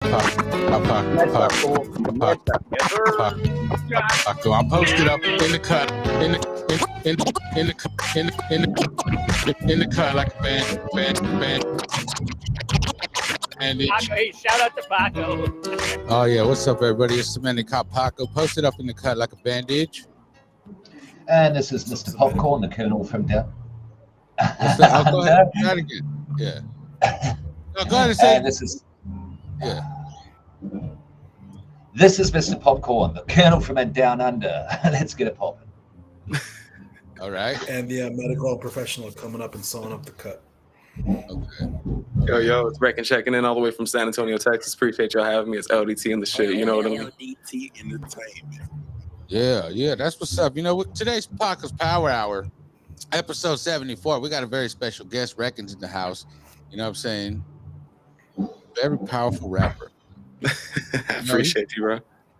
Paco, I'm posted up in the cut, in the cut like a band. And hey, shout out to Paco. Oh yeah, what's up, everybody? It's the man they call Paco, posted up in the cut like a bandage. And this is Mr. Popcorn, the Colonel from down. Oh, go ahead. Try it again. Yeah. No, go ahead and say. And this is. Yeah. This is Mr. Popcorn, the Colonel from Down Under. Let's get it popping. All right. And the medical professional coming up and sewing up the cut. Okay. Yo, it's Wreckin checking in all the way from San Antonio, Texas. Appreciate y'all having me. It's LDT in the shit. You know what I mean? LDT Entertainment. Yeah, that's what's up. You know, today's Paco's Power Hour, episode 74. We got a very special guest, Wreckin's in the house. You know what I'm saying? Very powerful rapper. Appreciate you, bro.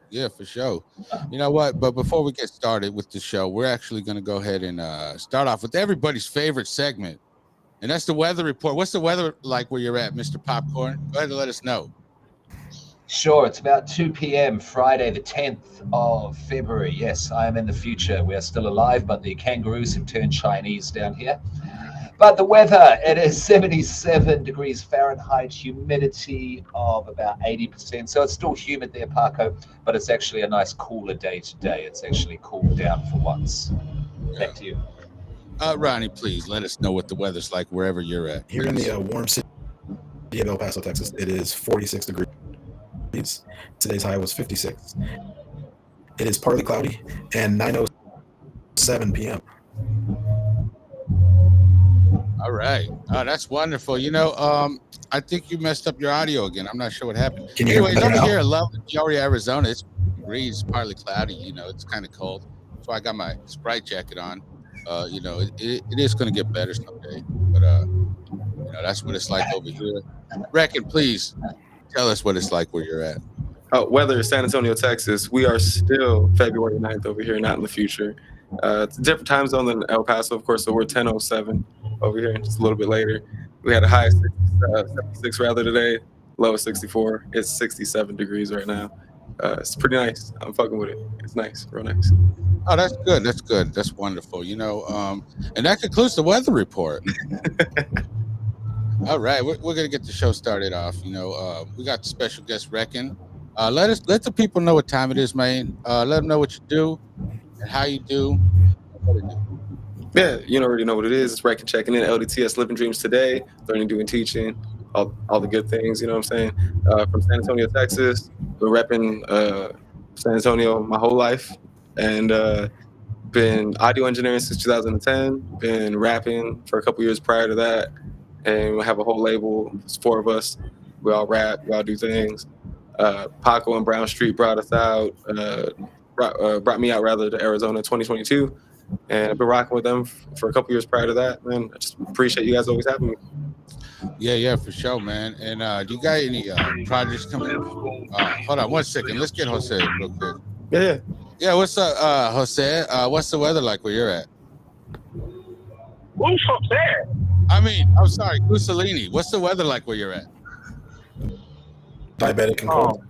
Yeah, for sure. You know what? But before we get started with the show, we're actually going to go ahead and start off with everybody's favorite segment, and that's the weather report. What's the weather like where you're at, Mr. Popcorn? Go ahead and let us know. Sure, it's about 2 p.m. Friday, the 10th of February. Yes, I am in the future. We are still alive, but the kangaroos have turned Chinese down here. But the weather, it is 77 degrees Fahrenheit, humidity of about 80%. So it's still humid there, Paco, but it's actually a nice cooler day today. It's actually cooled down for once. Back to you. Ronnie, please let us know what the weather's like wherever you're at. Here in the warm city of El Paso, Texas, it is 46 degrees. Today's high was 56. It is partly cloudy and 9:07 p.m. All right. Oh, that's wonderful. You know, I think you messed up your audio again. I'm not sure what happened. Can you hear me Anyways, better over now? here in lovely Peoria, Arizona, it's degrees, partly cloudy. You know, it's kind of cold. So I got my Sprite jacket on. You know, it is going to get better someday. But, you know, that's what it's like over here. Wreckin, please tell us what it's like where you're at. Oh, weather, San Antonio, Texas. We are still February 9th over here, not in the future. It's a different time zone than El Paso, of course, so we're 10:07 over here, just a little bit later. We had a high of 76 rather today, low of 64. It's 67 degrees right now. It's pretty nice. I'm fucking with it. It's nice, real nice. Oh, that's good. That's good. That's wonderful. You know, and that concludes the weather report. All right, we're going to get the show started off. You know, we got the special guest Wreckin. Let the people know what time it is, man. Let them know what you do and how you do. What to do. Yeah, you already know what it is. It's Wreckin checking in, LDTS Living Dreams Today, learning, doing, teaching, all the good things, you know what I'm saying? From San Antonio, Texas, been repping San Antonio my whole life, and been audio engineering since 2010, been rapping for a couple years prior to that, and we have a whole label. It's 4 of us. We all rap, we all do things. Paco and Brown Street brought us out, brought me out rather to Arizona in 2022. And I've been rocking with them for a couple years prior to that, man. I just appreciate you guys always having me. Yeah, for sure, man. And do you got any projects coming up? Hold on 1 second. Let's get Jose real quick. Yeah, what's up, Jose? What's the weather like where you're at? Who's Jose? I mean, I'm sorry, Mussolini. What's the weather like where you're at? Diabetic and cold.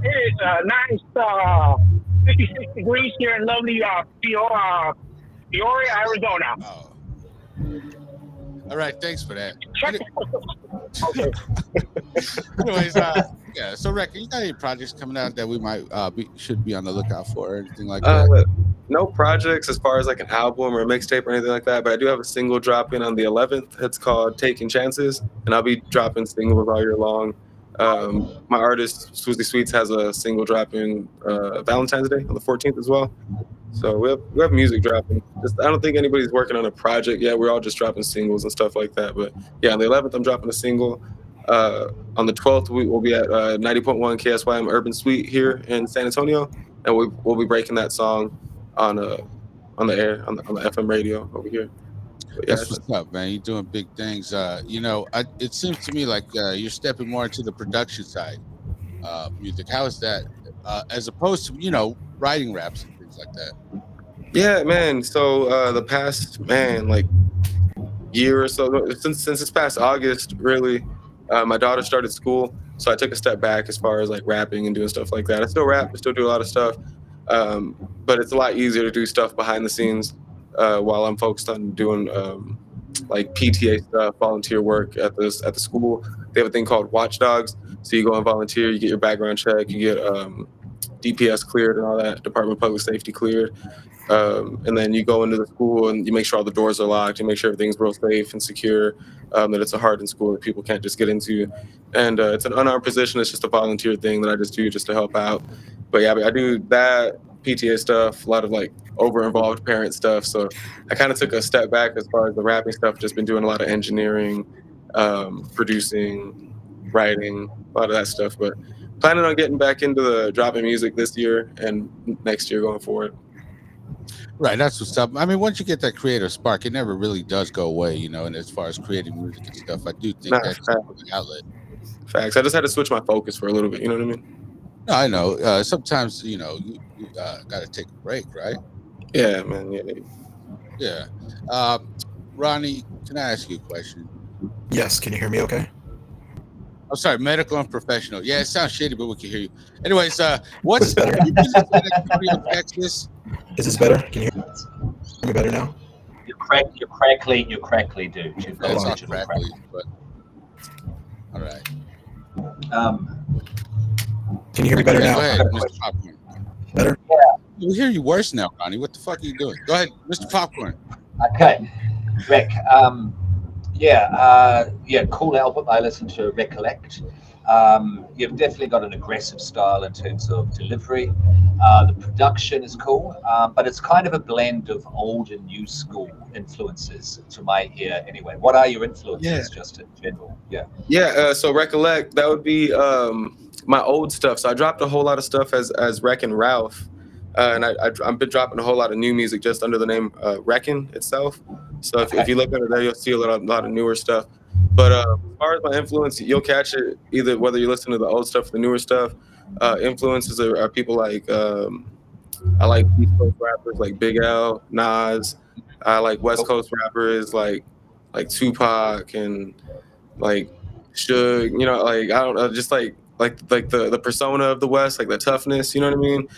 It's nice 56 degrees here in lovely Peoria, Arizona. Oh. All right, thanks for that. Okay. Anyways, yeah. So, Wreckin, you got any projects coming out that we might should be on the lookout for or anything like that? No projects as far as like an album or a mixtape or anything like that, but I do have a single dropping on the 11th. It's called Taking Chances, and I'll be dropping singles all year long. My artist, Swoozy Sweets, has a single dropping Valentine's Day on the 14th as well. So we have music dropping. I don't think anybody's working on a project yet. We're all just dropping singles and stuff like that. But yeah, on the 11th, I'm dropping a single. On the 12th, we will be at 90.1 KSYM Urban Suite here in San Antonio, and we'll be breaking that song on the air on the FM radio over here. But yeah, that's what's up, man. You're doing big things. You know, it seems to me like you're stepping more into the production side music. How is that as opposed to, you know, writing raps and things like that? Yeah, man. So the past, like year or so, since this past August, really, my daughter started school. So I took a step back as far as like rapping and doing stuff like that. I still rap, I still do a lot of stuff, but it's a lot easier to do stuff behind the scenes while I'm focused on doing like PTA stuff, volunteer work at the school. They have a thing called Watchdogs. So you go and volunteer, you get your background check, you get DPS cleared and all that, Department of Public Safety cleared. And then you go into the school and you make sure all the doors are locked, you make sure everything's real safe and secure, that it's a hardened school that people can't just get into. And it's an unarmed position. It's just a volunteer thing that I just do just to help out. But yeah, I do that, PTA stuff, a lot of like over-involved parent stuff. So I kind of took a step back as far as the rapping stuff, just been doing a lot of engineering, producing, writing, a lot of that stuff. But planning on getting back into the dropping music this year and next year going forward. Right, that's what's up. I mean, once you get that creative spark, it never really does go away, you know. And as far as creating music and stuff, I do think that's an outlet. Facts. I just had to switch my focus for a little bit. You know what I mean? No, I know. Sometimes, you know, you got to take a break, right? Yeah, man. Yeah. Ronnie, can I ask you a question? Yes. Can you hear me okay? I'm sorry, medical and professional. Yeah, it sounds shady, but we can hear you. Anyways, what's Is this better? Texas? Is this better? Can you hear me better now? You're crackly, dude. You've got That's not digital crackly, but all right. Can you hear me better Yeah, now? go ahead, Mr. Popcorn. Better? We hear you worse now, Ronnie. What the fuck are you doing? Go ahead, Mr. Popcorn. Okay, Rick. Cool album. I listened to Recollect. You've definitely got an aggressive style in terms of delivery. The production is cool, but it's kind of a blend of old and new school influences to my ear anyway. What are your influences just in general? So Recollect, that would be my old stuff. So I dropped a whole lot of stuff as Wreckin Ralph. And I've been dropping a whole lot of new music just under the name Wreckin itself. So if you look under there, you'll see a lot of newer stuff. But as far as my influence, you'll catch it either whether you listen to the old stuff or the newer stuff. Influences are people like I like East Coast rappers like Big L, Nas. I like West Coast rappers like Tupac and like Suge. You know, like I don't know, just like the persona of the West, like the toughness. You know what I mean?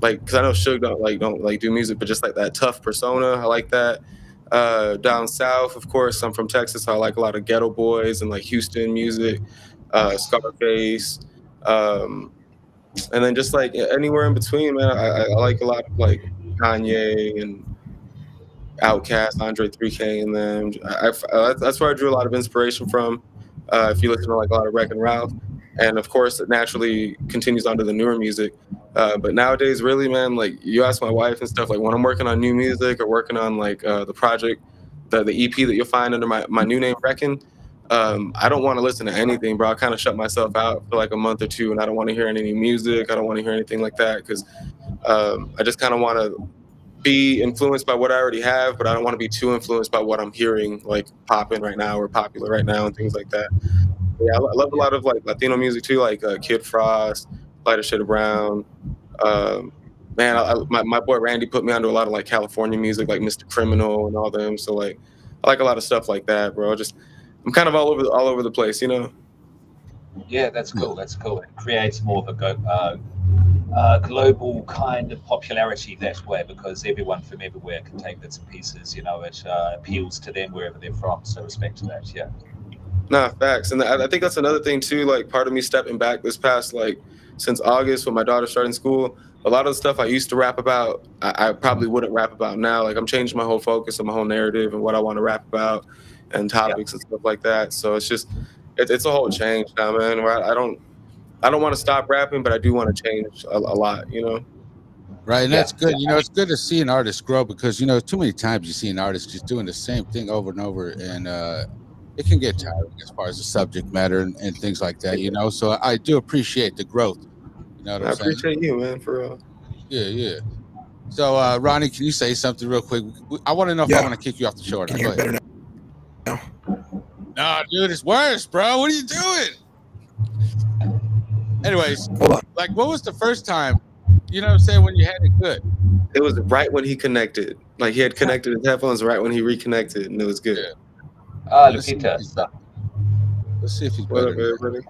Like because I know Suge don't do music, but just like that tough persona, I like that. Down south, of course, I'm from Texas, so I like a lot of Ghetto Boys and like Houston music, Scarface, and then just like anywhere in between, man. I like a lot of like Kanye and Outkast, Andre 3K, and them. That's where I drew a lot of inspiration from. If you listen to like a lot of Wreckin Ralph, and of course it naturally continues onto the newer music. But nowadays, really, man, like you ask my wife and stuff, like when I'm working on new music or working on like the project, the EP that you'll find under my new name, Wreckin, I don't want to listen to anything, bro. I kind of shut myself out for like a month or two, and I don't want to hear any new music. I don't want to hear anything like that because I just kind of want to be influenced by what I already have, but I don't want to be too influenced by what I'm hearing like popping right now or popular right now and things like that. Yeah, I love a lot of like Latino music too, like Kid Frost, Lighter Shade of Brown. My boy Randy put me onto a lot of like California music, like Mr. Criminal and all them. So like, I like a lot of stuff like that, bro. I'm kind of all over the place, you know. Yeah, that's cool. That's cool. It creates more of a global kind of popularity that way because everyone from everywhere can take bits and pieces. You know, it appeals to them wherever they're from. So respect to that. Yeah. Nah, facts. And I think that's another thing too, like part of me stepping back this past, like since August when my daughter started school, a lot of the stuff I used to rap about, I probably wouldn't rap about now. Like I'm changing my whole focus and my whole narrative and what I want to rap about and topics and stuff like that. So it's just, it's a whole change now, man, where I don't want to stop rapping, but I do want to change a lot, you know? Right, and that's good. You know, it's good to see an artist grow because, you know, too many times you see an artist just doing the same thing over and over and, it can get tiring as far as the subject matter and things like that, you know. So I do appreciate the growth. You know what I'm saying? I appreciate you, man, for real. Yeah. So, Ronnie, can you say something real quick? I want to know if I want to kick you off the show or not. Can you hear better now? No, dude, it's worse, bro. What are you doing? Anyways, like, what was the first time, you know what I'm saying, when you had it good? It was right when he connected. Like, he had connected his headphones right when he reconnected, and it was good. Yeah. Lupita. Let's see if he's What better. up, everybody?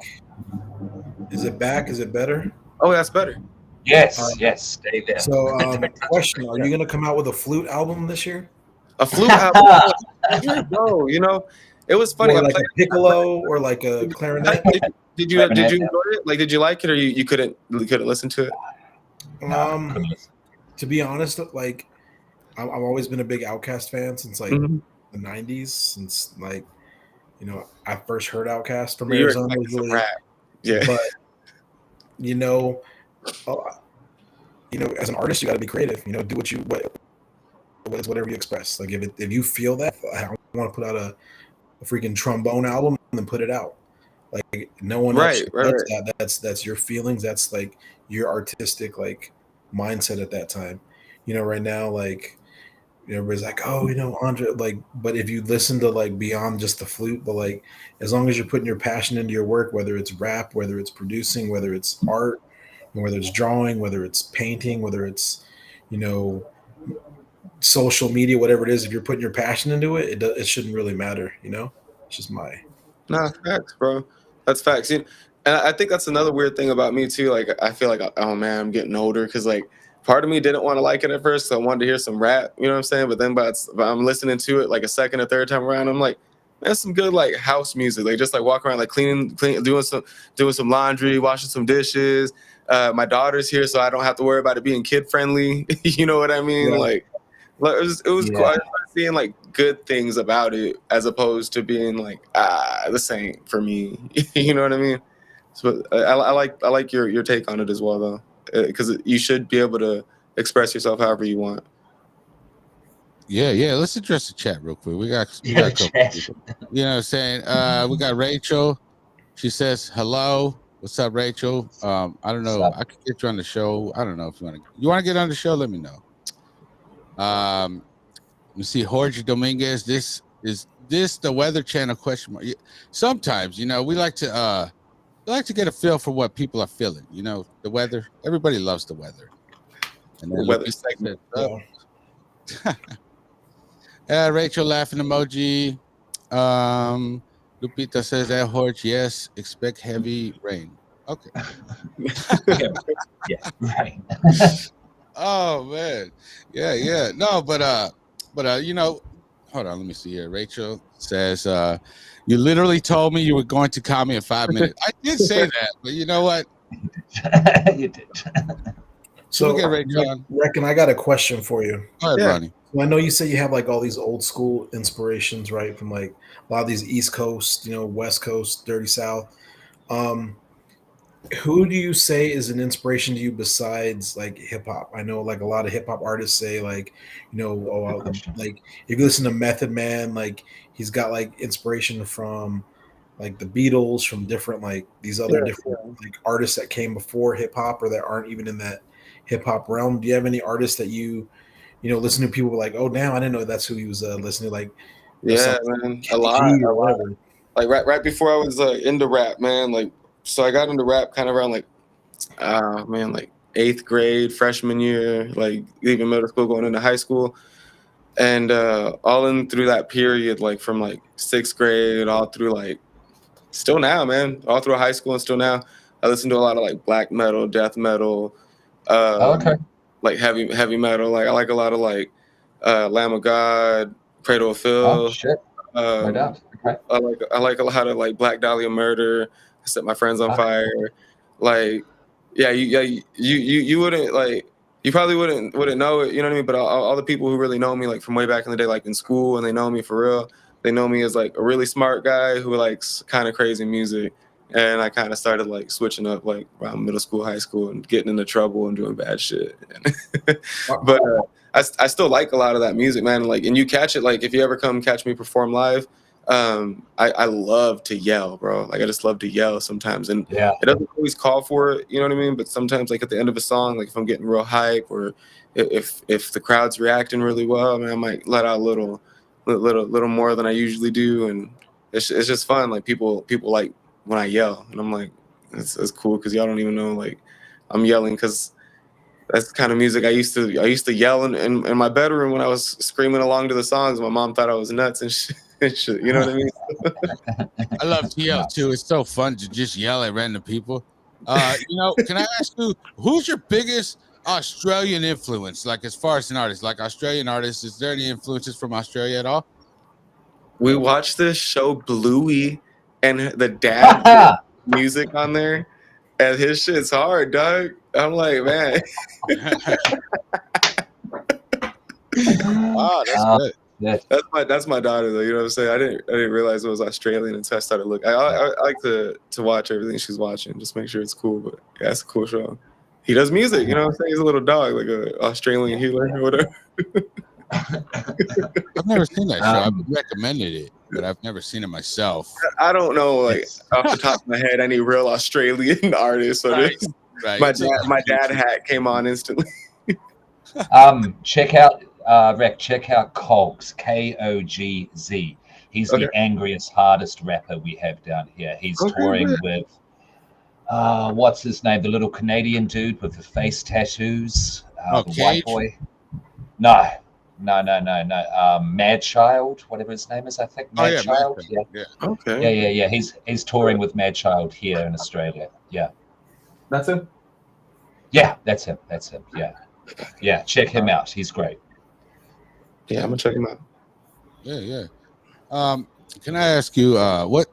Is it back? Is it better? Oh, that's better. Yes, yes, stay there. So, question: are you gonna come out with a flute album this year, A flute album, bro. You know, it was funny. or I like played. a piccolo, or like a clarinet? Did you enjoy it? Like, did you like it, or you couldn't listen to it? To be honest, like I've always been a big Outkast fan since like Mhm. the '90s. Since like I first heard Outkast from You're Arizona. expecting some Usually, rap. Yeah. but you know, uh, as an artist, you got to be creative. Do it's whatever you express. Like if you feel that I want to put out a freaking trombone album, then put it out. Like no one else Right, right, does right. that. That's your feelings. That's like your artistic like mindset at that time. Right now, like everybody's like, oh, Andre, like, but if you listen to like beyond just the flute, but like as long as you're putting your passion into your work, whether it's rap, whether it's producing, whether it's art, whether it's drawing, whether it's painting, whether it's you know social media, whatever it is, if you're putting your passion into it, it shouldn't really matter. It's just my Nah, facts, bro. That's facts. And I think that's another weird thing about me too. Like, I feel like, oh man, I'm getting older because like part of me didn't want to like it at first, so I wanted to hear some rap. You know what I'm saying? But then, but I'm listening to it like a second or third time around. I'm like, man, some good like house music. Like just like walking around, like cleaning, doing some laundry, washing some dishes. My daughter's here, so I don't have to worry about it being kid friendly. You know what I mean? Yeah. Like it was cool. I started seeing like good things about it as opposed to being like, this ain't for me. You know what I mean? So I like your take on it as well, though, because you should be able to express yourself however you want. Yeah. Let's address the chat real quick. We got a couple people. You know what I'm saying? We got Rachel. She says hello. What's up, Rachel? I don't know. I could get you on the show. I don't know if you want to get on the show. Let me know. Let me see. Jorge Dominguez. This is the Weather Channel question mark. Sometimes, we like to get a feel for what people are feeling. The weather. Everybody loves the weather. And then The weather segment. Rachel laughing emoji. Lupita says that Jorge, yes, expect heavy rain. Okay. Yeah, right. Oh man. Yeah. No, but hold on, let me see here. Rachel says, you literally told me you were going to call me in 5 minutes. I did say that, but you know what? You did. So, get Rachel on. Wreckin, I got a question for you. Go ahead, Ronnie. So I know you say you have like all these old school inspirations, right? From like a lot of these East Coast, West Coast, Dirty South. Who do you say is an inspiration to you besides like hip hop? I know like a lot of hip hop artists say like, like if you listen to Method Man, like he's got like inspiration from like the Beatles, from different like these other different like artists that came before hip hop or that aren't even in that hip hop realm. Do you have any artists that you listen to people were like, oh damn, I didn't know that's who he was listening to, like Yeah, man, a lot. Like right before I was into rap, man. Like, so I got into rap kind of around like, like 8th grade, freshman year, like leaving middle school, going into high school, and all in through that period, like from like 6th grade all through like still now, man, all through high school and still now, I listen to a lot of like black metal, death metal, like heavy metal. Like I like a lot of like Lamb of God, Cradle of Filth. Oh shit. No doubt. Okay. I like a lot of like Black Dahlia Murder, Set My Friends on Fire. Like, you wouldn't like, you probably wouldn't know it, you know what I mean? But all the people who really know me, like from way back in the day, like in school, and they know me for real, they know me as like a really smart guy who likes kind of crazy music. And I kind of started like switching up like around middle school, high school, and getting into trouble and doing bad shit. But I still like a lot of that music, man. Like, and you catch it, like if you ever come catch me perform live, I love to yell, bro. Like I just love to yell sometimes, and it doesn't always call for it, you know what I mean? But sometimes, like at the end of a song, like if I'm getting real hype or if the crowd's reacting really well, I mean, I might let out a little more than I usually do, and it's just fun. Like people like when I yell, and I'm like, it's cool because y'all don't even know like I'm yelling because that's the kind of music I used to yell in my bedroom when I was screaming along to the songs. My mom thought I was nuts and shit, you know what I mean? I love TL too. It's so fun to just yell at random people. Can I ask you who's your biggest Australian influence? Like as far as an artist, like Australian artists, is there any influences from Australia at all? We watched this show Bluey, and the dad put music on there, and his shit's hard, dog. I'm like, man. Oh, that's good. That's That's my daughter though. You know what I'm saying? I didn't realize it was Australian until I started looking. I like to watch everything she's watching, just make sure it's cool. But yeah, it's a cool show. He does music. You know what I'm saying? He's a little dog, like an Australian healer or whatever. I've never seen that show. I've recommended it, but I've never seen it myself. I don't know, like off the top of my head, any real Australian artists. So Right. my dad hat came on instantly. Check out check out Cogs, Kogz. He's the angriest, hardest rapper we have down here. He's touring with what's his name? The little Canadian dude with the face tattoos. The white boy. No. Mad Child, whatever his name is, I think. Mad Child. Yeah. Okay. Yeah. He's touring with Mad Child here in Australia. Yeah. That's him? Yeah, that's him. Yeah. Check him out. He's great. Yeah, I'm gonna check him out. Yeah. Can I ask you, what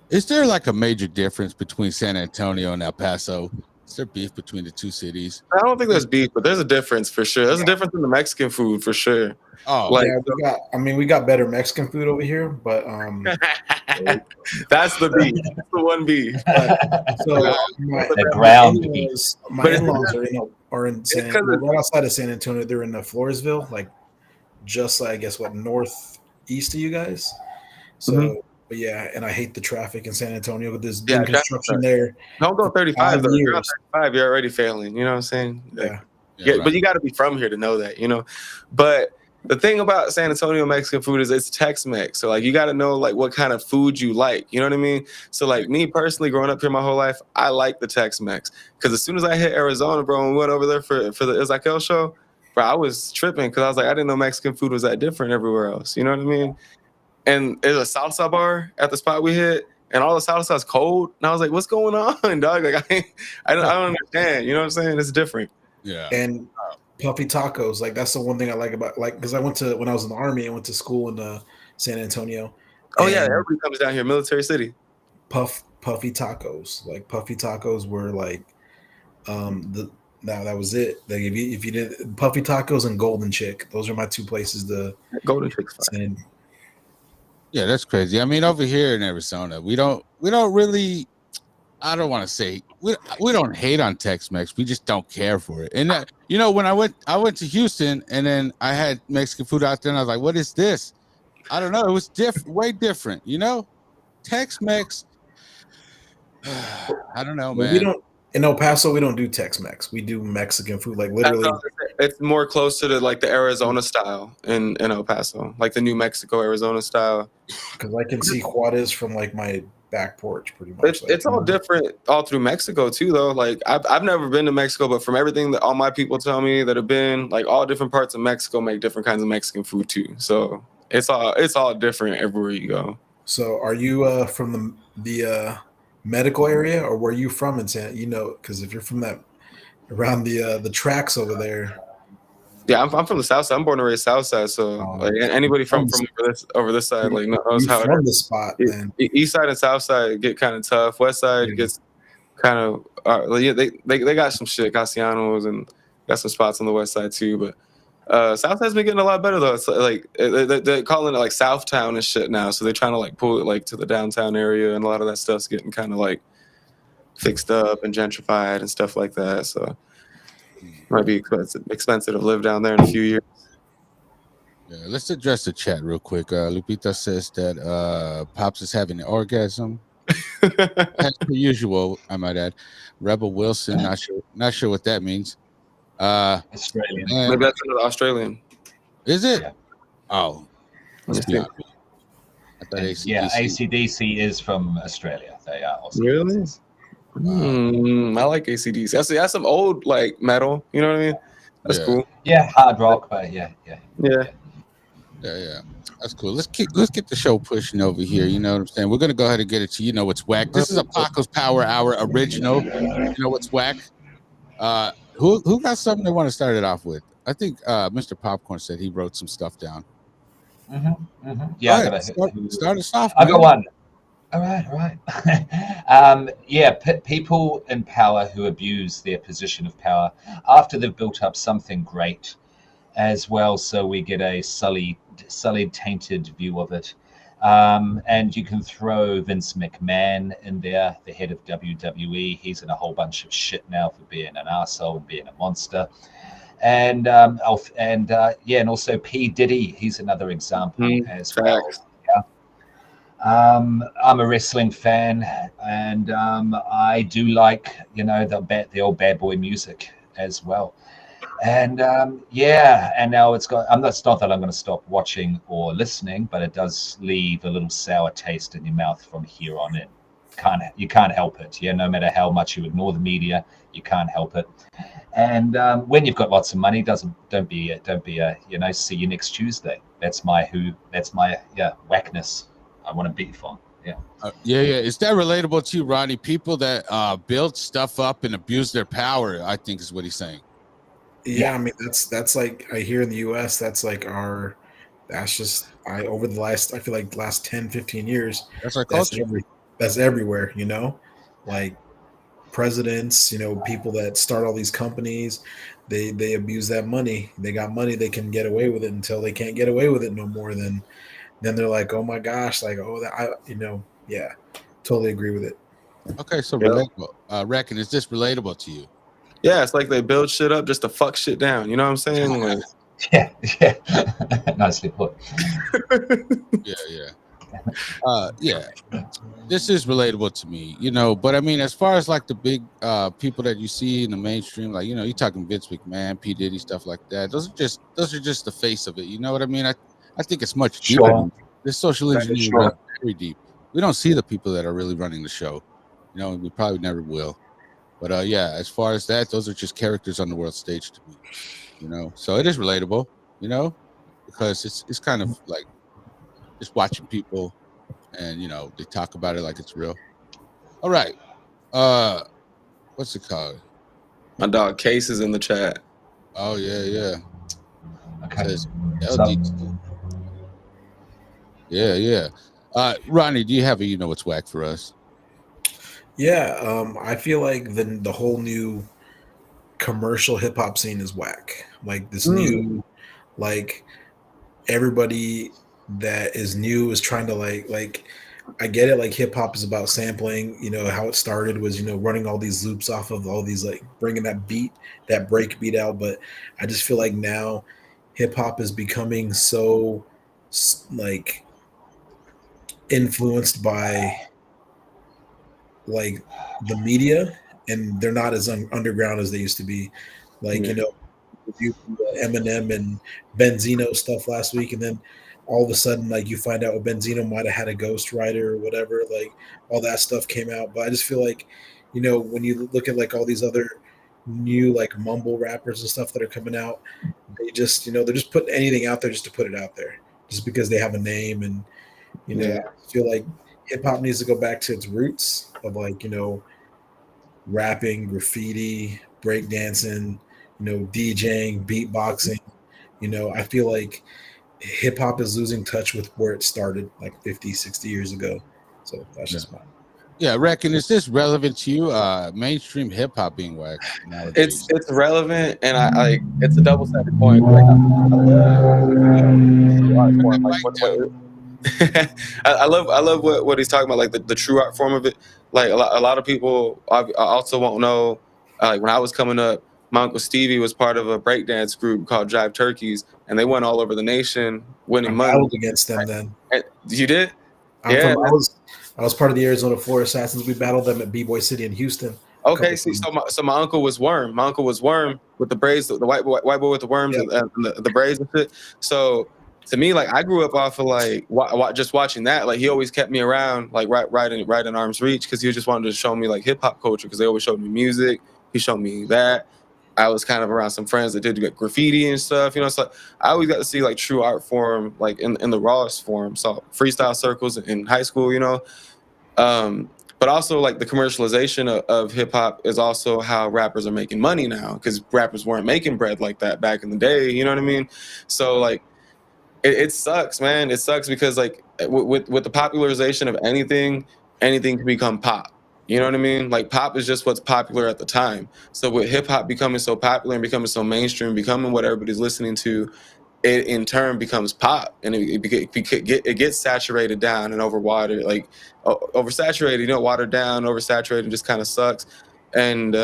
is there like a major difference between San Antonio and El Paso? Is there beef between the two cities? I don't think there's beef, but there's a difference for sure. There's a difference in the Mexican food for sure. Oh, like we got better Mexican food over here, but that's the beef. That's the one beef. So my in-laws are in right outside of San Antonio. They're in Floresville, like just I guess northeast of you guys. So. But yeah, and I hate the traffic in San Antonio. But there's been construction there. Don't go 35 though. You're on 35, you're already failing. You know what I'm saying? Yeah. But you got to be from here to know that. You know. But the thing about San Antonio Mexican food is it's Tex-Mex. So like you got to know like what kind of food you like. You know what I mean? So like me personally, growing up here my whole life, I like the Tex-Mex because as soon as I hit Arizona, bro, and we went over there for the Ezekiel show, bro, I was tripping because I was like, I didn't know Mexican food was that different everywhere else. You know what I mean? And there's a salsa bar at the spot we hit, and all the salsa is cold. And I was like, "What's going on, dog? Like, I don't understand. You know what I'm saying? It's different." Yeah. And puffy tacos, like that's the one thing I like about because I went to when I was in the army, I went to school in San Antonio. Oh yeah, everybody comes down here, military city. Puffy tacos, like puffy tacos were like that was it. Like if you did puffy tacos and Golden Chick, those are my two places to Golden Chick's fine. Yeah, that's crazy. I mean, over here in Arizona, we don't really. I don't want to say we don't hate on Tex-Mex. We just don't care for it. And when I went to Houston, and then I had Mexican food out there, and I was like, "What is this?" I don't know. It was way different. Tex-Mex. I don't know, man. We don't in El Paso. We don't do Tex-Mex. We do Mexican food, like literally. It's more closer to like the Arizona style in El Paso, like the New Mexico, Arizona style. Because I can see Juarez from like my back porch, pretty much. It's all different all through Mexico too, though. Like I've never been to Mexico, but from everything that all my people tell me that have been, like all different parts of Mexico make different kinds of Mexican food too. So it's all different everywhere you go. So are you from the medical area, or where are you from in San? Because if you're from that around the tracks over there. Yeah, I'm from the south side. I'm born and raised south side, so like anybody from over this side like knows how from the spot. Then east side and south side get kind of tough. West side gets kind of they got some shit, Castellanos, and got some spots on the west side too. But south side's been getting a lot better though. It's like they're calling it like Southtown and shit now, so they're trying to like pull it like to the downtown area, and a lot of that stuff's getting kind of like fixed up and gentrified and stuff like that. So. Might be expensive to live down there in a few years. Yeah, let's address the chat real quick. Lupita says that Pops is having an orgasm. As per usual, I might add. Rebel Wilson, not sure what that means. Australian. Maybe that's another Australian. Is it? Yeah. Oh. Let's be honest. I thought AC/DC. Yeah, AC/DC is from Australia. They are also. Really? I like AC/DC. That's some old like metal. You know what I mean? That's cool. Yeah, hard rock, but yeah. Yeah. That's cool. Let's get the show pushing over here. You know what I'm saying? We're gonna go ahead and get it to you know what's whack. This is a Paco's Power Hour original. You know what's whack? Who got something they want to start it off with? I think Mr. Popcorn said he wrote some stuff down. Yeah, Go I ahead, got start us off, I got man. one. All right. Yeah, people in power who abuse their position of power after they've built up something great as well, so we get a sullied, tainted view of it. And you can throw Vince McMahon in there, the head of WWE. He's in a whole bunch of shit now for being an arsehole and being a monster. And and also P Diddy. He's another example as well. Facts. Yeah. I'm a wrestling fan, and I do like the old bad boy music as well. And and now it's got. It's not that I'm going to stop watching or listening, but it does leave a little sour taste in your mouth from here on in. You can't help it. Yeah, no matter how much you ignore the media, you can't help it. And when you've got lots of money, don't be a see you next Tuesday. That's my whackness. I want to beat on. Yeah. Yeah. Is that relatable to you, Ronnie? People that build stuff up and abuse their power, I think is what he's saying. Yeah, I mean that's like here in the US, that's just over the last, I feel like the last 10, 15 years, That's our culture. That's everywhere, like presidents, people that start all these companies, they abuse that money. They got money, they can get away with it until they can't get away with it no more. Then they're like, oh my gosh, like, oh, yeah, totally agree with it. Okay, so relatable. Wreckin, is this relatable to you? Yeah, it's like they build shit up just to fuck shit down. You know what I'm saying? Like, yeah. Nicely put. Yeah. This is relatable to me, but I mean, as far as like the big people that you see in the mainstream, like, you're talking Vince McMahon, P. Diddy, stuff like that. Those are just the face of it. You know what I mean? I think it's much deeper. Sure. This social engineering is very deep. We don't see the people that are really running the show. We probably never will. But as far as that, those are just characters on the world stage to me. So it is relatable, because it's kind of like just watching people and they talk about it like it's real. All right. What's it called? my dog Case is in the chat. Oh yeah. Okay. Says Yeah. Ronnie, do you have a what's whack for us? Yeah, I feel like the whole new commercial hip hop scene is whack. Like this new, like everybody that is new is trying to like I get it, like hip hop is about sampling, how it started was, running all these loops off of all these, like bringing that break beat out. But I just feel like now hip hop is becoming so like influenced by like the media, and they're not as underground as they used to be. Like, you Eminem and Benzino stuff last week, and then all of a sudden, like, you find out Benzino might have had a ghostwriter or whatever, like all that stuff came out. But I just feel like, when you look at like all these other new like mumble rappers and stuff that are coming out, they just, they're just putting anything out there just to put it out there, just because they have a name. And I feel like hip hop needs to go back to its roots of like, rapping, graffiti, breakdancing, DJing, beatboxing. I feel like hip hop is losing touch with where it started like 50, 60 years ago. So that's just mine. Yeah, Wreckin, is this relevant to you? Mainstream hip hop being whack nowadays? It's relevant, and I it's a double-sided point. I love what he's talking about, like the true art form of it. Like a lot of people I also won't know. Like when I was coming up, my uncle Stevie was part of a breakdance group called Jive Turkeys, and they went all over the nation winning money. I battled against them then. And you did? I was part of the Arizona Floor Assassins. We battled them at B-Boy City in Houston. Okay, see, so my uncle was Worm. My uncle was Worm with the braids, the white boy with the worms and the braids and shit. So to me, like, I grew up off of like just watching that. Like, he always kept me around, like right in arm's reach, because he just wanted to show me like hip hop culture. Because they always showed me music. He showed me that, I was kind of around some friends that did graffiti and stuff. So I always got to see like true art form, like in the rawest form. So freestyle circles in high school. Um, but also like the commercialization of hip hop is also how rappers are making money now, because rappers weren't making bread like that back in the day. You know what I mean? So like it sucks, man. It sucks because like with the popularization of anything can become pop. You know what I mean? Like pop is just what's popular at the time. So with hip hop becoming so popular and becoming so mainstream, becoming what everybody's listening to, it in turn becomes pop, and it gets saturated down and overwatered, like oversaturated. Watered down, oversaturated, just kind of sucks, and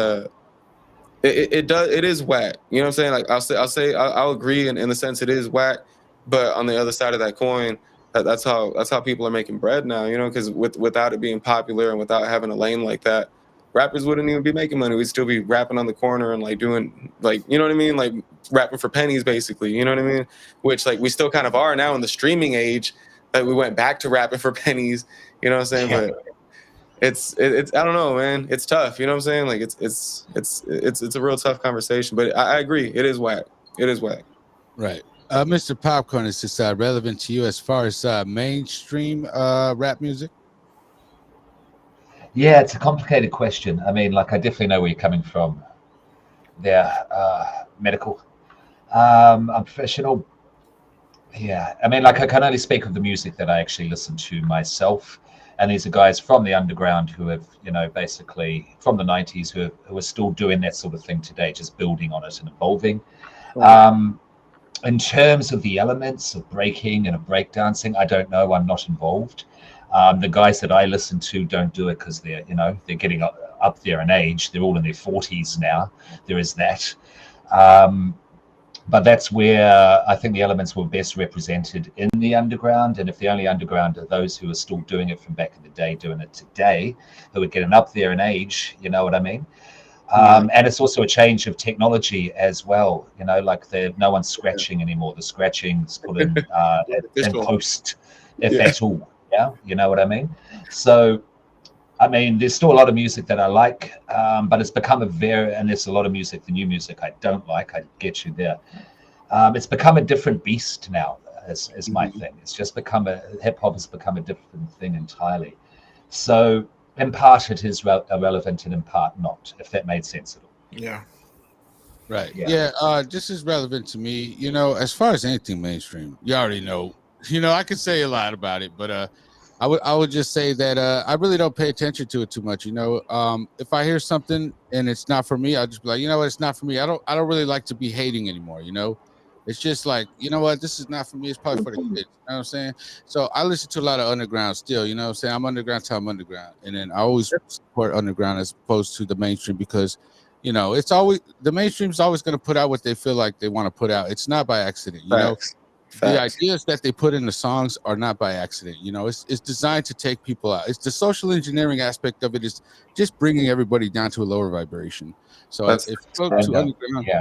it does. It is whack. You know what I'm saying? Like I'll agree in the sense it is whack, but on the other side of that coin, that's how people are making bread now. Because without it being popular and without having a lane like that, rappers wouldn't even be making money. We'd still be rapping on the corner and like doing like, you know what I mean, like rapping for pennies basically. You know what I mean? Which like we still kind of are now in the streaming age. That we went back to rapping for pennies. You know what I'm saying? Yeah. But it's I don't know, man. It's tough. You know what I'm saying? Like it's a real tough conversation. But I agree. It is whack. It is whack. Right. Mr. Popcorn, is this relevant to you as far as mainstream rap music? Yeah, it's a complicated question. I mean, like, I definitely know where you're coming from there. Medical. I'm professional. Yeah, I mean, like, I can only speak of the music that I actually listen to myself. And these are guys from the underground who have, basically from the 90s who are still doing that sort of thing today, just building on it and evolving. In terms of the elements of breaking and of breakdancing, I don't know. I'm not involved. The guys that I listen to don't do it because they're getting up there in age. They're all in their 40s now. There is that. But that's where I think the elements were best represented in the underground. And if the only underground are those who are still doing it from back in the day, doing it today, who are getting up there in age, you know what I mean? And it's also a change of technology as well. Like no one's scratching anymore. The scratching's put in post, if at all. Yeah, you know what I mean? So, I mean, there's still a lot of music that I like, but it's become and there's a lot of music, the new music I don't like. I get you there. It's become a different beast now, is my thing. It's just hip hop has become a different thing entirely. So, in part, it is irrelevant, and in part, not, if that made sense at all. Yeah. Right. Yeah. Just as relevant to me, as far as anything mainstream, you already know. I could say a lot about it, but I would just say that I really don't pay attention to it too much. If I hear something and it's not for me, I'll just be like, it's not for me. I don't really like to be hating anymore. It's just like, this is not for me. It's probably for the kids. You know what I'm saying? So I listen to a lot of underground still. You know what I'm saying? I'm underground till I'm underground, and then I always support underground as opposed to the mainstream because, it's always the mainstream is always going to put out what they feel like they want to put out. It's not by accident. Facts. The ideas that they put in the songs are not by accident. It's designed to take people out. It's the social engineering aspect of it is just bringing everybody down to a lower vibration. So if you go to underground,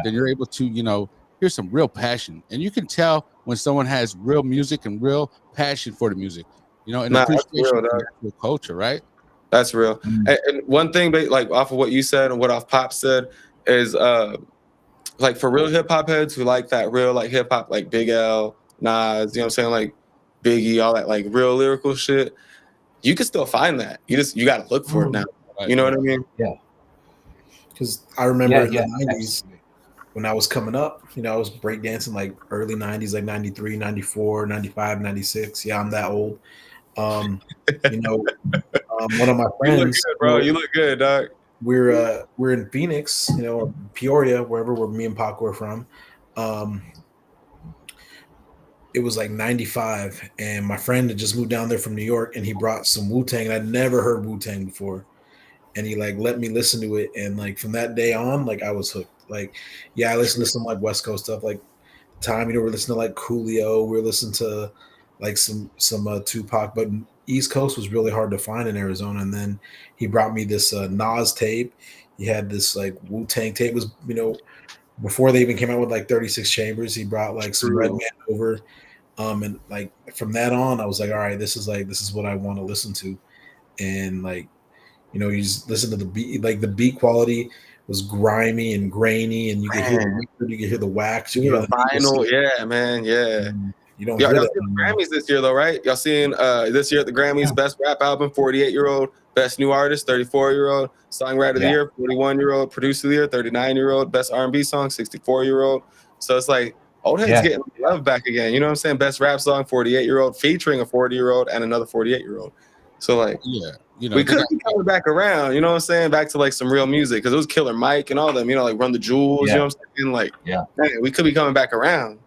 then you're able to, hear some real passion. And you can tell when someone has real music and real passion for the music, and appreciation for the culture, right? That's real. And one thing, like off of what you said and what off Pop said is like for real hip hop heads who like that real like hip hop, like Big L, Nas, you know what I'm saying, like Biggie, all that like real lyrical shit. You can still find that. You got to look for it now. You know what I mean? Yeah. Because I remember in the 90s when I was coming up, I was breakdancing like early 90s, like 93, 94, 95, 96. Yeah, I'm that old. One of my friends, you look good, bro. You look good, dog. We're in Phoenix, Peoria, wherever where me and Paco are from. It was like 95, and my friend had just moved down there from New York, and he brought some Wu-Tang, and I'd never heard Wu-Tang before. And he like let me listen to it, and like from that day on, like I was hooked. Like, I listened to some like West Coast stuff, like time, we're listening to like Coolio, we're listening to like some Tupac, but East Coast was really hard to find in Arizona. And then he brought me this Nas tape. He had this like Wu-Tang tape. It was, before they even came out with like 36 Chambers. He brought like some Redman over. And like from that on, I was like, all right, this is what I want to listen to. And like, you just listen to the beat, like the beat quality was grimy and grainy, and you could hear the record, you could hear the wax, you could hear the vinyl. Yeah, man. Yeah. You don't Y'all hear seen that the anymore. Grammys this year, though, right? Y'all seeing this year at the Grammys, best rap album, 48-year-old, best new artist, 34-year-old, songwriter of the year, 41-year-old, producer of the year, 39-year-old, best R&B song, 64-year-old. So it's like old heads getting love back again. You know what I'm saying? Best rap song, 48-year-old, featuring a 40-year-old and another 48-year-old. So like, Yeah, you know, we they could got be coming back around. You know what I'm saying? Back to like some real music because it was Killer Mike and all them. You know, like Run the Jewels. You know what I'm saying? Like, man, we could be coming back around.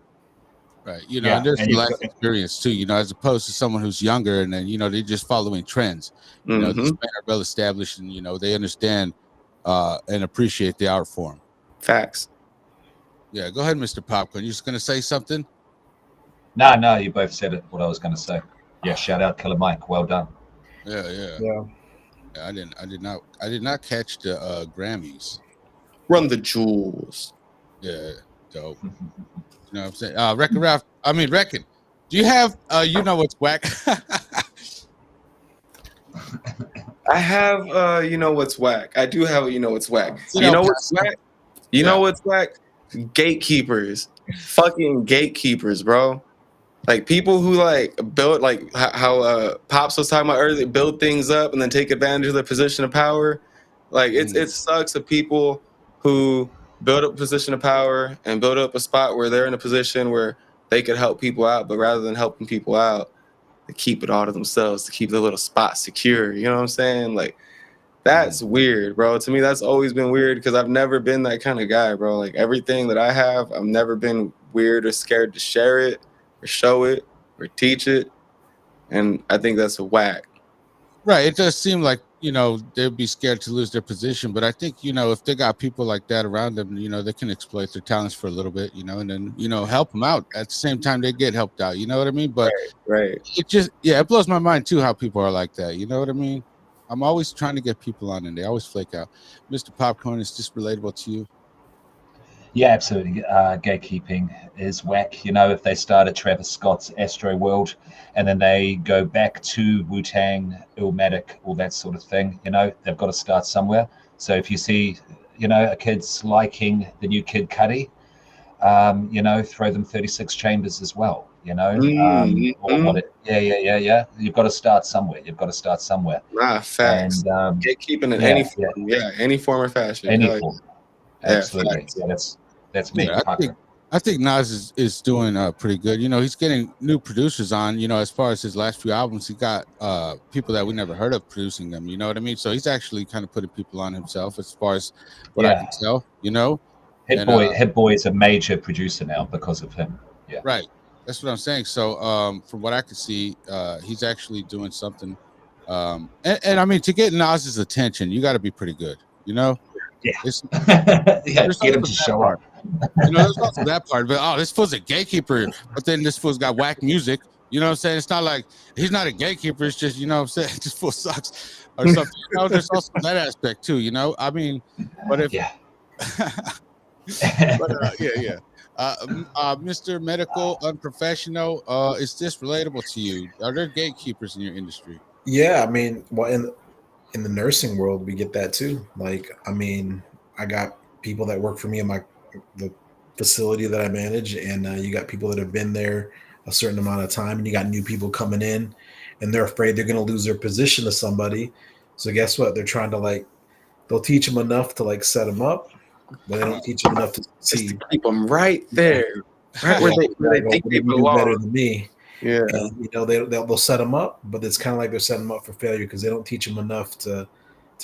right. You know, and there's some life experience too. You know, as opposed to someone who's younger and then they're just following trends. You know, these men are well established and they understand and appreciate the art form. Facts. Yeah, go ahead, Mr. Popcorn. You just gonna say something? No, you both said it. What I was going to say. Yeah, shout out Killer Mike. Well done. Yeah. I did not catch the Grammys. Run the Jewels. Yeah, dope. You know what I'm saying? Wreckin. Do you have you know what's whack? I have you know what's whack. I do have you know what's whack. You know what's whack? You know what's whack? Gatekeepers. Fucking gatekeepers, bro. Like people who like build like how Pops was talking about earlier, build things up and then take advantage of their position of power. Like it sucks of people who build up a position of power and build up a spot where they're in a position where they could help people out, but rather than helping people out, they keep it all to themselves to keep their little spot secure. You know what I'm saying? Like that's weird, bro. To me, that's always been weird because I've never been that kind of guy, bro. Like everything that I have, I've never been weird or scared to share it or show it or teach it. And I think that's a whack. Right. It does seem like, they'd be scared to lose their position. But I think, if they got people like that around them, they can exploit their talents for a little bit, and then, help them out. At the same time, they get helped out. You know what I mean? But right. It just, it blows my mind, too, how people are like that. You know what I mean? I'm always trying to get people on and they always flake out. Mr. Popcorn, is this relatable to you? Yeah, absolutely. Gatekeeping is whack. If they start at Travis Scott's Astro World and then they go back to Wu-Tang, Illmatic, all that sort of thing, they've got to start somewhere. So if you see, a kid's liking the new Kid Cudi, throw them 36 Chambers as well, You've got to start somewhere. Facts. And gatekeeping in any form. Any form or fashion. Any form. Absolutely. Yeah, that's me. I think Nas is doing pretty good. He's getting new producers on. As far as his last few albums, he got people that we never heard of producing them. You know what I mean? So he's actually kind of putting people on himself, as far as what I can tell. Hit Boy is a major producer now because of him. Yeah. Right. That's what I'm saying. So from what I can see, he's actually doing something. And I mean, to get Nas's attention, you got to be pretty good. Yeah. Get him to show up. There's also that part. But this fool's a gatekeeper. But then this fool's got whack music. You know what I'm saying? It's not like he's not a gatekeeper. It's just, this fool sucks or something. There's also that aspect too. I mean, but if Mr. Medical Unprofessional, is this relatable to you? Are there gatekeepers in your industry? Yeah, I mean, well, in the nursing world, we get that too. Like, I mean, I got people that work for me in the facility that I manage, and you got people that have been there a certain amount of time, and you got new people coming in, and they're afraid they're going to lose their position to somebody. So guess what? They're trying to they'll teach them enough to set them up, but they don't teach them enough to succeed. To keep them right there, right where they think they belong. Better than me. Yeah, and, they'll set them up, but it's kind of like they're setting them up for failure because they don't teach them enough to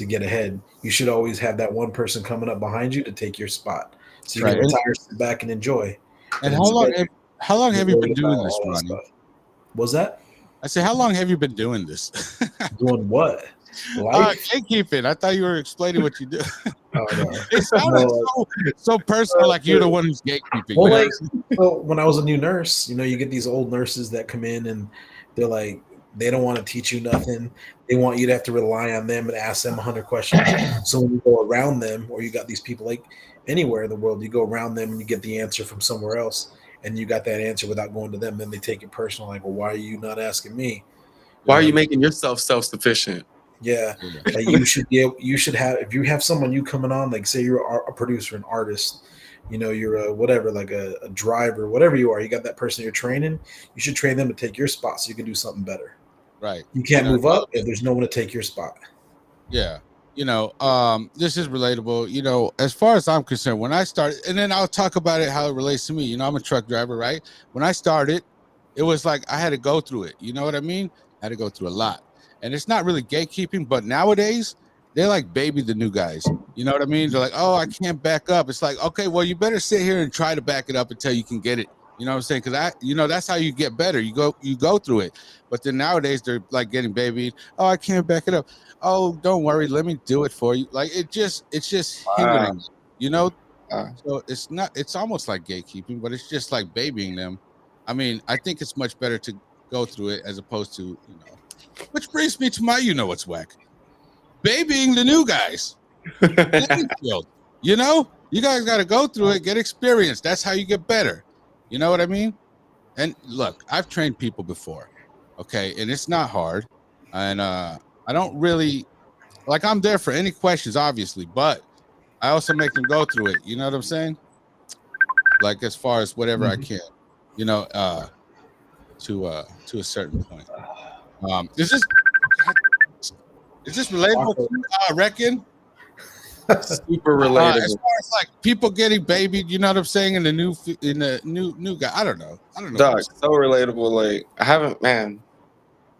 get ahead. You should always have that one person coming up behind you to take your spot, so you can retire, sit back, and enjoy. And how long have you been doing this, Ronnie? What's that? I said, how long have you been doing this? Doing what? Gatekeeping. I thought you were explaining what you do. Oh, no. It sounded so personal, like you're the one who's gatekeeping. Well, when I was a new nurse, you get these old nurses that come in and they're like, they don't want to teach you nothing. They want you to have to rely on them and ask them 100 questions. So when you go around them, or you got these people anywhere in the world, you go around them and you get the answer from somewhere else, and you got that answer without going to them. Then they take it personal, like, well, why are you not asking me? Why are you making yourself self-sufficient? Yeah, You know? like you should be able, you should have if you have someone you coming on, like say you're a producer, an artist, you're a whatever, like a driver, whatever you are. You got that person you're training. You should train them to take your spot so you can do something better. Right. You can't move Well, up if there's no one to take your spot. yeah. This is relatable. As far as I'm concerned, when I started, and then I'll talk about it how it relates to me. I'm a truck driver, right? When I started, it was like I had to go through it. You know what I mean? I had to go through a lot. And it's not really gatekeeping, but nowadays they're like baby the new guys. You know what I mean? They're like, oh, I can't back up. It's like, okay, well, you better sit here and try to back it up until you can get it. You know what I'm saying? Because that's how you get better. You go through it. But then nowadays they're like getting babied. Oh, I can't back it up. Oh, don't worry, let me do it for you. Like it's just Wow. hindering, you know. Wow. So it's almost like gatekeeping, but it's just like babying them. I mean, I think it's much better to go through it as opposed to, which brings me to my what's whack. Babying the new guys. You guys got to go through it, get experience. That's how you get better. You know what I mean? And look, I've trained people before, okay, and it's not hard. And I don't really like I'm there for any questions, obviously, but I also make them go through it. You know what I'm saying? Like as far as whatever I can, you know, to a certain point. Is this relatable to Wreckin? Super As relatable. far as like people getting babied, you know what I'm saying, in the new guy. I don't know. Dog, so relatable. Like I haven't, man.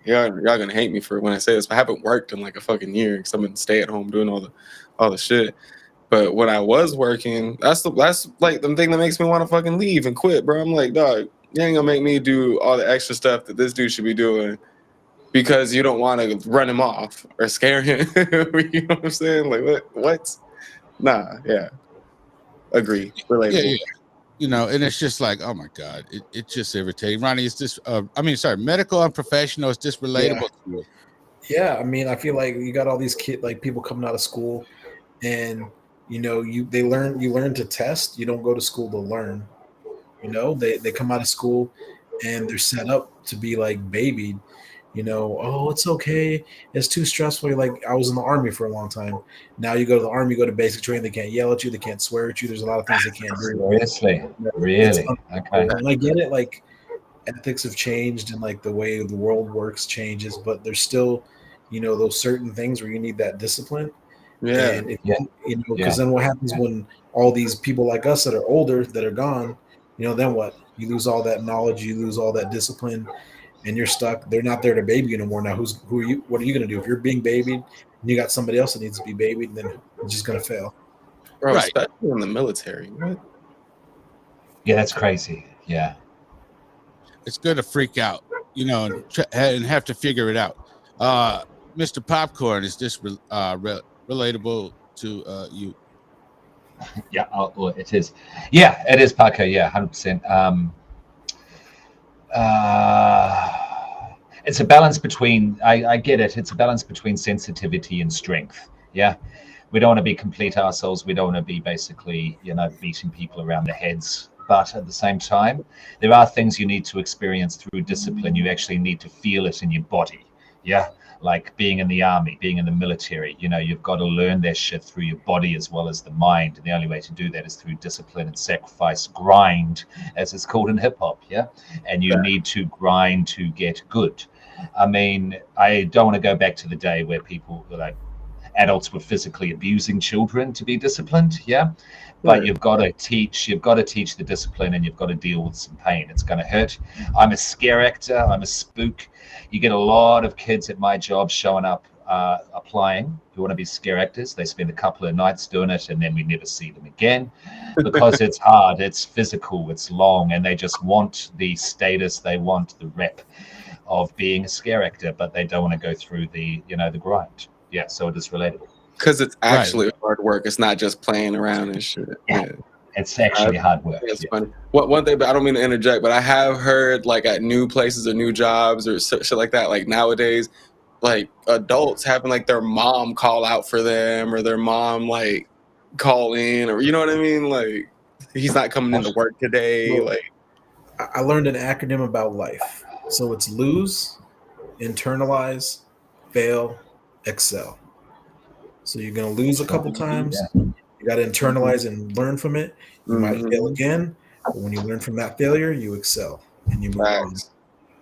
Y'all gonna hate me for when I say this, but I haven't worked in like a fucking year because I've been stay at home doing all the shit. But when I was working, that's like the thing that makes me want to fucking leave and quit, bro. I'm like, dog, you ain't gonna make me do all the extra stuff that this dude should be doing because you don't want to run him off or scare him. You know what I'm saying? Like what? Nah, yeah. Agree. Relatable. Yeah. And it's just like, oh my God, it's just irritating. Ronnie, is this medical unprofessional, is this relatable to you? Yeah, I mean, I feel like you got all these people coming out of school, and you learn to test. You don't go to school to learn. They come out of school, and they're set up to be like babied. Oh, it's okay. It's too stressful. Like I was in the army for a long time. Now you go to the army, you go to basic training. They can't yell at you. They can't swear at you. There's a lot of things they can't do. Seriously, really? Okay. And I get it. Like ethics have changed, and like the way the world works changes, but there's still, those certain things where you need that discipline. Yeah. And because then what happens when all these people like us that are older that are gone, then what? You lose all that knowledge, you lose all that discipline, and you're stuck. They're not there to baby you no more. Now, who are you? What are you going to do if you're being babied and you got somebody else that needs to be babied? Then it's just going to fail. Bro, Right. especially in the military. What? Yeah, that's crazy. Yeah. It's good to freak out, and have to figure it out. Mr. Popcorn, is this relatable to you? Yeah, well, it is. Yeah, it is, Paco. Yeah, 100%. It's a balance between, I get it. It's a balance between sensitivity and strength. Yeah. We don't want to be complete assholes. We don't want to be basically, beating people around the heads. But at the same time, there are things you need to experience through discipline. You actually need to feel it in your body. Yeah. Like being in the army, being in the military, you've got to learn that shit through your body as well as the mind. And the only way to do that is through discipline and sacrifice, grind, as it's called in hip hop. Yeah. And you need to grind to get good. I mean, I don't want to go back to the day where people were like, adults were physically abusing children to be disciplined. Yeah. But you've got to teach the discipline, and you've got to deal with some pain. It's going to hurt. I'm a scare actor. I'm a spook. You get a lot of kids at my job showing up, applying, who want to be scare actors. They spend a couple of nights doing it, and then we never see them again because it's hard, it's physical, it's long, and they just want the status, they want the rep of being a scare actor, but they don't want to go through the grind. Yeah, so it is relatable. Because it's actually hard work. It's not just playing around and shit. Yeah. It's actually hard work. It's funny. One thing, but I don't mean to interject, but I have heard like at new places or new jobs or shit like that, like nowadays, like adults having like their mom call out for them or their mom like call in, or you know what I mean? Like he's not coming into work today. Like I learned an acronym about life. So it's lose, internalize, fail, excel. So you're gonna lose a couple times. Yeah. You got to internalize and learn from it. You might fail Mhm. again, but when you learn from that failure, you excel and you move on. Facts.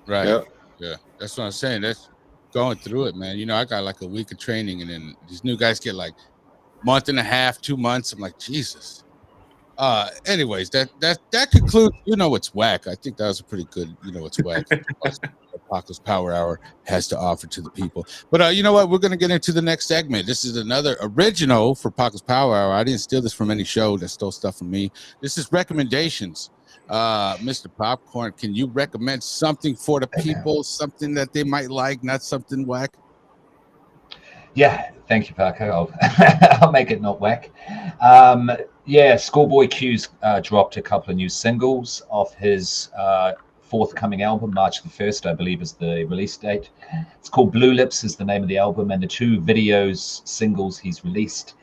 Right. Yep. Yeah. That's what I'm saying. That's going through it, man. I got like a week of training, and then these new guys get like month and a half, 2 months. I'm like, Jesus. Anyways, that concludes. It's whack. I think that was a pretty good. It's whack. Paco's Power Hour has to offer to the people. But you know what? We're gonna get into the next segment. This is another original for Paco's Power Hour. I didn't steal this from any show that stole stuff from me. This is recommendations. Mr. Popcorn, can you recommend something for the people? Something that they might like, not something whack? Yeah, thank you, Paco. I'll make it not whack. Yeah, Schoolboy Q's dropped a couple of new singles off his forthcoming album, March the 1st, I believe is the release date. It's called Blue Lips is the name of the album, and the two singles he's released,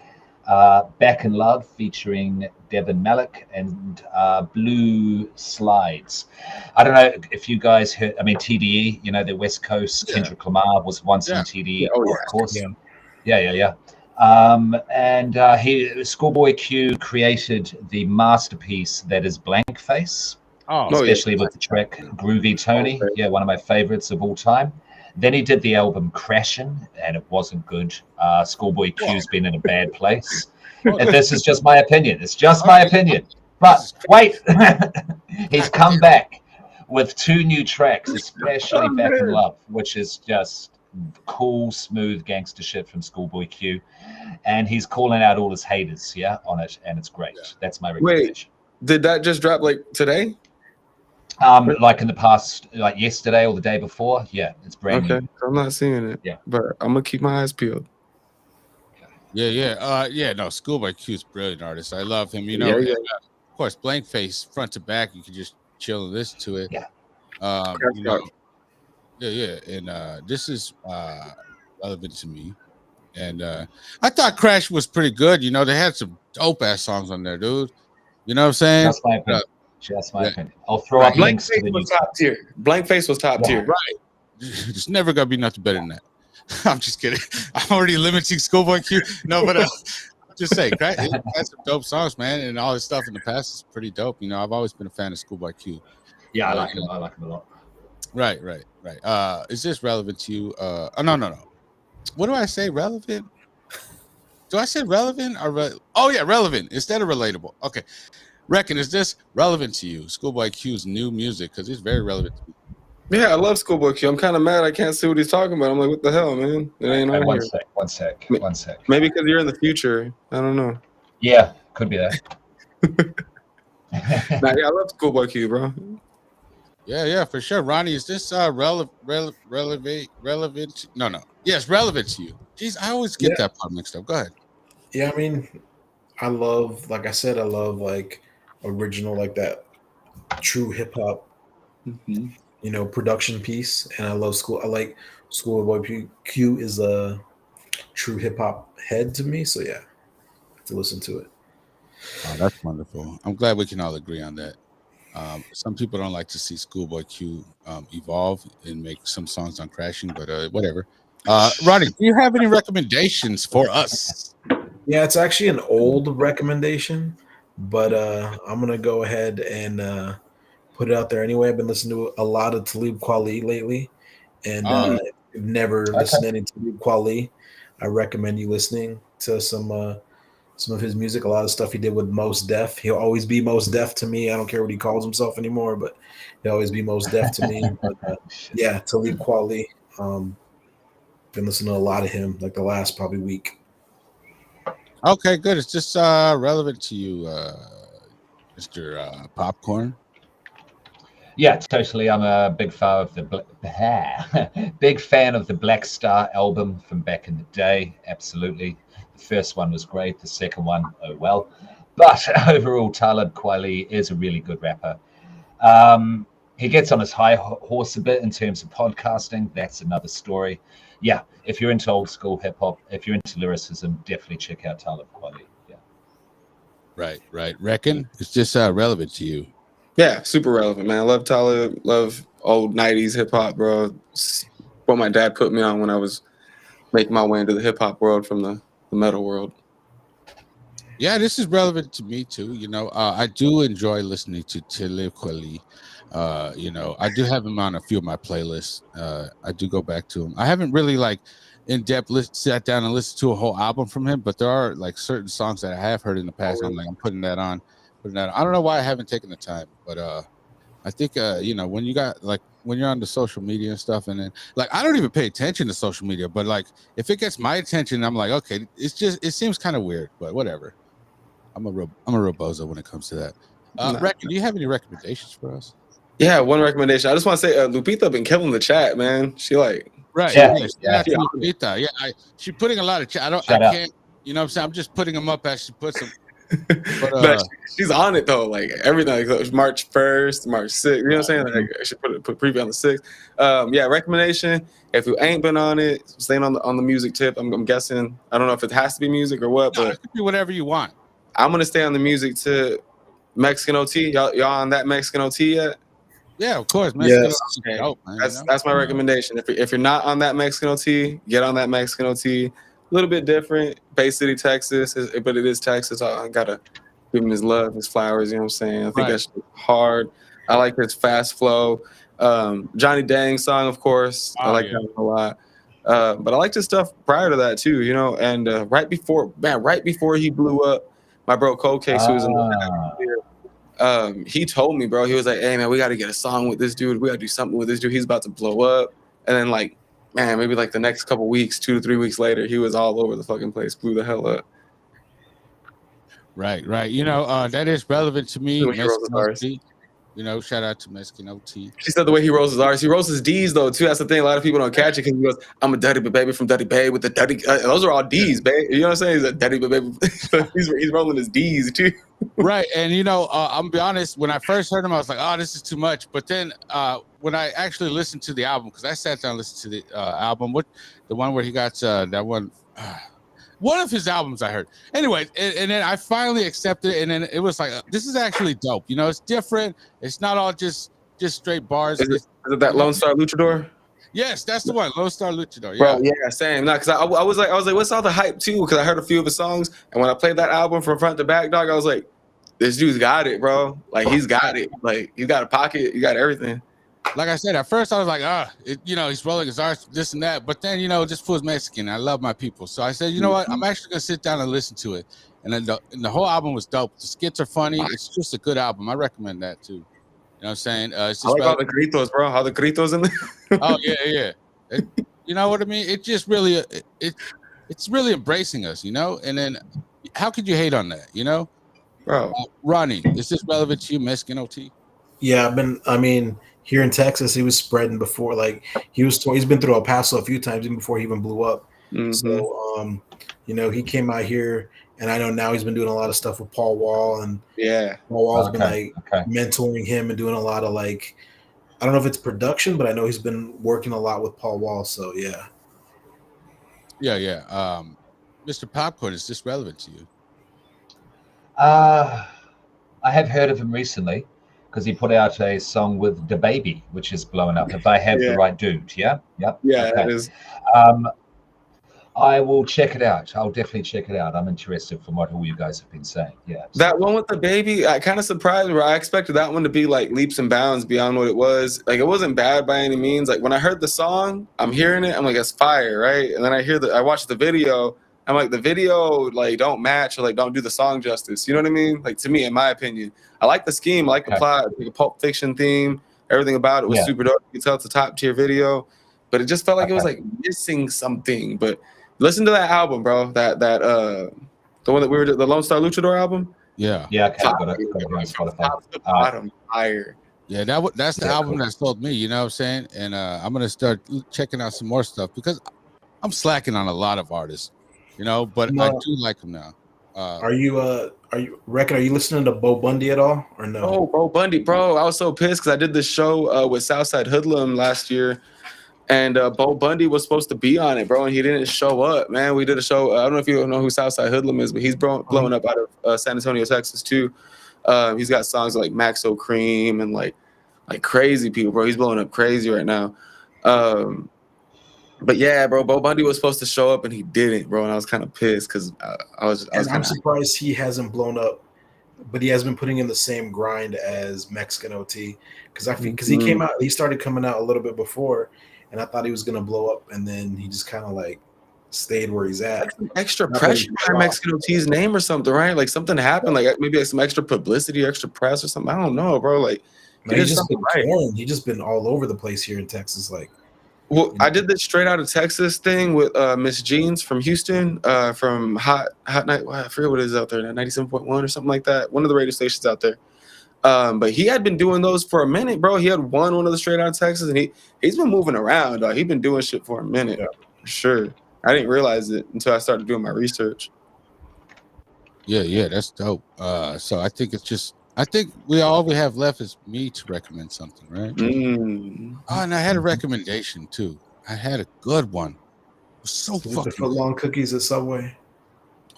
Back in Love featuring Devin Malik and Blue Slides. I don't know if you guys heard, TDE, the West Coast, Kendrick Lamar was once in TDE, of course. Yeah. And Schoolboy Q created the masterpiece that is Blank Face, especially with the track Groovy Tony. Yeah, one of my favorites of all time. Then he did the album Crashin', and it wasn't good. Schoolboy Q's been in a bad place. And this is just my opinion. It's just my opinion. But wait, he's come back with two new tracks, especially Back in Love, which is just cool, smooth gangster shit from Schoolboy Q. And he's calling out all his haters, on it, and it's great. That's my recommendation. Wait, did that just drop like today? Like in the past, like yesterday or the day before. Yeah, it's brand new. I'm not seeing it. Yeah, but I'm gonna keep my eyes peeled. Yeah. No, Schoolboy Q is a brilliant artist. I love him. And, of course, Blank Face, front to back. You can just chill and listen to it. Yeah. Yeah. And this is relevant to me. And I thought Crash was pretty good. They had some dope ass songs on there, dude. You know what I'm saying? That's my opinion. That's my opinion. I'll throw up links to the new top tier. Blank Face was top tier. Right. It's never gonna be nothing better than that. I'm just kidding. I'm already limiting Schoolboy Q. No, but just say, Crash had some dope songs, man, and all his stuff in the past is pretty dope. I've always been a fan of Schoolboy Q. Yeah, I like him. I like him a lot. Right. Is this relevant to you? No. What do I say? Relevant? Do I say relevant or relevant instead of relatable? Okay. Wreckin, is this relevant to you? Schoolboy Q's new music, because it's very relevant to me. Yeah, I love Schoolboy Q. I'm kind of mad I can't see what he's talking about. I'm like, what the hell, man? It ain't on One here. sec. Maybe because you're in the future. I don't know. Yeah, could be that. I love Schoolboy Q, bro. Yeah, for sure. Ronnie, is this relevant? No. Yes, relevant to you. Jeez, I always get that part mixed up. Go ahead. Yeah, I love, like I said, like original, like that true hip hop, production piece. And I love I like Schoolboy Q is a true hip hop head to me. So yeah, I have to listen to it. Oh, that's wonderful. I'm glad we can all agree on that. Some people don't like to see Schoolboy Q evolve and make some songs on Crashing, but whatever. Ronnie, do you have any recommendations for us? Yeah, it's actually an old recommendation, but I'm gonna go ahead and put it out there anyway. I've been listening to a lot of Talib Kweli lately, and if you've never listened to any Talib Kweli, I recommend you listening to some of his music. A lot of stuff he did with Mos Def. He'll always be Mos Def to me. I don't care what he calls himself anymore, but he'll always be Mos Def to me. But yeah, Talib Kweli. Been listening to a lot of him like the last probably week. Okay, good. It's just relevant to you, Mr. Popcorn. Yeah, totally. I'm a big fan of the big fan of the Black Star album from back in the day. Absolutely, the first one was great. The second one, oh well. But overall, Talib Kweli is a really good rapper. He gets on his high horse a bit in terms of podcasting. That's another story. Yeah, if you're into old school hip hop, if you're into lyricism, definitely check out Talib Kweli. Yeah. Right. Wreckin, it's just relevant to you. Yeah, super relevant, man. I love Talib, love old 90s hip hop, bro. It's what my dad put me on when I was make my way into the hip hop world from the metal world. Yeah, this is relevant to me too. I do enjoy listening to Tele Kweli. I do have him on a few of my playlists. I do go back to him. I haven't really like in depth sat down and listened to a whole album from him, but there are like certain songs that I have heard in the past. I'm like, I'm putting that on. I don't know why I haven't taken the time, but I think when you got like when you're on the social media and stuff, and then like I don't even pay attention to social media, but like if it gets my attention, I'm like, okay, it seems kind of weird, but whatever. I'm a real bozo when it comes to that. Wreckin, do you have any recommendations for us? Yeah, one recommendation. I just want to say, Lupita been killing the chat, man. She like right. Yeah, Lupita. Yeah, she's putting a lot of chat. I can't. You know what I'm saying? I'm just putting them up as she puts them. But she's on it though, like everything. Like March 1st, March 6th. You know what I'm saying? Like I should put preview on the 6th. Yeah, recommendation. If you ain't been on it, staying on the music tip. I'm guessing. I don't know if it has to be music or what, but it could be whatever you want. I'm gonna stay on the music tip. Mexican OT. Y'all on that Mexican OT yet? Yeah, of course. Yes. Okay. Dope, man, that's my recommendation. If you're not on that Mexican OT, get on that Mexican OT. A little bit different, Bay City, Texas, but it is Texas. I gotta give him his love, his flowers. You know what I'm saying? I think that's hard. I like his fast flow. Johnny Dang song, of course. I like that a lot. But I liked his stuff prior to that too. And right before he blew up, my bro Cold Case, who was in the he told me, bro, he was like, hey man, we got to get a song with this dude. We got to do something with this dude. He's about to blow up. And then like, man, maybe like the next couple weeks, 2 to 3 weeks later, he was all over the fucking place, blew the hell up. Right. That is relevant to me. Shout out to Mexican OT. She said the way he rolls his R's. He rolls his D's though too. That's the thing. A lot of people don't catch it because he goes, "I'm a dirty baby from Dirty Bay with the dirty." Those are all D's, babe. You know what I'm saying? He's a dirty baby. he's rolling his D's too. Right, and I'm gonna be honest. When I first heard him, I was like, "Oh, this is too much." But then when I actually listened to the album, because I sat down and listened to the album, the one where he got that one. One of his albums I heard. Anyway, and then I finally accepted it, and then it was like, this is actually dope. It's different. It's not all just straight bars. Is it that Lone Star Luchador? Yes, that's the one, Lone Star Luchador. Yeah, bro, yeah, same. No, because I was like, what's all the hype too? Because I heard a few of his songs, and when I played that album from front to back, dog, I was like, this dude's got it, bro. Like he's got it. Like he's got a pocket. You got everything. Like I said, at first I was like, he's rolling his R's, this and that. But then, this fool's Mexican. I love my people. So I said, you know what? I'm actually going to sit down and listen to it. And then the whole album was dope. The skits are funny. It's just a good album. I recommend that too. You know what I'm saying? It's just I like all the gritos, bro. How the gritos in there. Oh, yeah. You know what I mean? It just really, it's really embracing us, And then how could you hate on that, Bro. Ronnie, is this relevant to you, Mexican OT? Yeah, here in Texas, he was spreading before. Like he's been through El Paso a few times even before he even blew up. Mm-hmm. So, he came out here, and I know now he's been doing a lot of stuff with Paul Wall, and Paul Wall's been mentoring him and doing a lot of like, I don't know if it's production, but I know he's been working a lot with Paul Wall. So yeah. Mr. Popcorn, is this relevant to you? I have heard of him recently, because he put out a song with the baby, which is blowing up. If I have the right dude, yeah. That is. I will check it out. I'll definitely check it out. I'm interested from what all you guys have been saying. Yeah. That one with the baby, I kind of surprised me. I expected that one to be like leaps and bounds beyond what it was. Like it wasn't bad by any means. Like when I heard the song, I'm hearing it, I'm like, it's fire, right? And then I watched the video. I'm like, the video like don't match or like don't do the song justice. You know what I mean? Like to me, in my opinion, I like the scheme, I like the plot, like a Pulp Fiction theme. Everything about it was super dope. You can tell it's a top tier video, but it just felt like it was like missing something. But listen to that album, bro. That the one that the Lone Star Luchador album. Yeah. Okay. Got it. Top to bottom, fire. Yeah, that's the album that sold me. You know what I'm saying? And I'm gonna start checking out some more stuff because I'm slacking on a lot of artists. But I do like him now. Are you Wreckin? Are you listening to Bo Bundy at all or no? Oh, Bo Bundy, bro! I was so pissed because I did this show with Southside Hoodlum last year, and Bo Bundy was supposed to be on it, bro, and he didn't show up. Man, we did a show. I don't know if you know who Southside Hoodlum is, but he's blowing up out of San Antonio, Texas, too. He's got songs like Maxo Cream and like crazy people, bro. He's blowing up crazy right now. But yeah, bro, Bo Bundy was supposed to show up and he didn't, bro, and I was kind of pissed because I was And I'm kinda, surprised he hasn't blown up, but he has been putting in the same grind as Mexican OT because he came out, he started coming out a little bit before, and I thought he was gonna blow up, and then he just kind of like stayed where he's at. like some extra Not that pressure he behind fell off. Mexican OT's name or something, right? Like something happened, like maybe like some extra publicity, extra press or something. I don't know, bro. Like No, he he's did just something been right. torn. He just been all over the place here in Texas. Like, Well, you know, I did this straight out of Texas thing with Miss Jeans from Houston, from Hot Night. I forget what it is out there, 97.1 or something like that. One of the radio stations out there. But he had been doing those for a minute, bro. He had won one of the straight out of Texas, and he's been moving around. Dog. He's been doing shit for a minute, Yeah. for sure. I didn't realize it until I started doing my research. Yeah, that's dope. So I think all we have left is me to recommend something, right? Oh, and I had a recommendation too. I had a good one. It was so the fucking good. footlong cookies at Subway.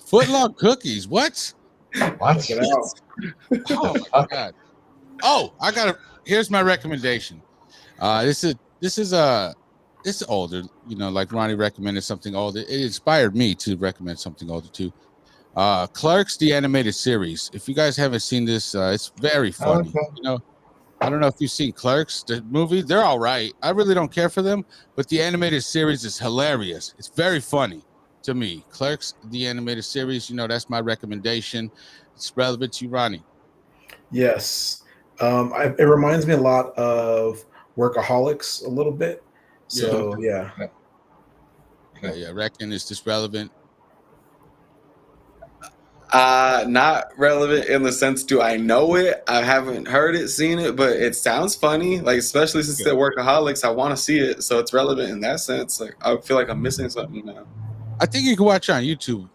Footlong cookies. What? What? Check it out. Oh my god. Oh, here's my recommendation. This is older, like Ronnie recommended something older. It inspired me to recommend something older too. Clerks, the animated series. If you guys haven't seen this, it's very funny. Okay. I don't know if you've seen Clerks, the movie. They're all right. I really don't care for them, but the animated series is hilarious. It's very funny to me. Clerks, the animated series, that's my recommendation. It's relevant to you, Ronnie. Yes. It reminds me a lot of Workaholics a little bit. So, yeah. Yeah, Wreckin is just relevant. Not relevant in the sense, do I know it? I haven't heard it, seen it, but it sounds funny. Like, especially since they're Workaholics, I want to see it, so it's relevant in that sense. Like, I feel like I'm missing something now. I think you can watch it on YouTube,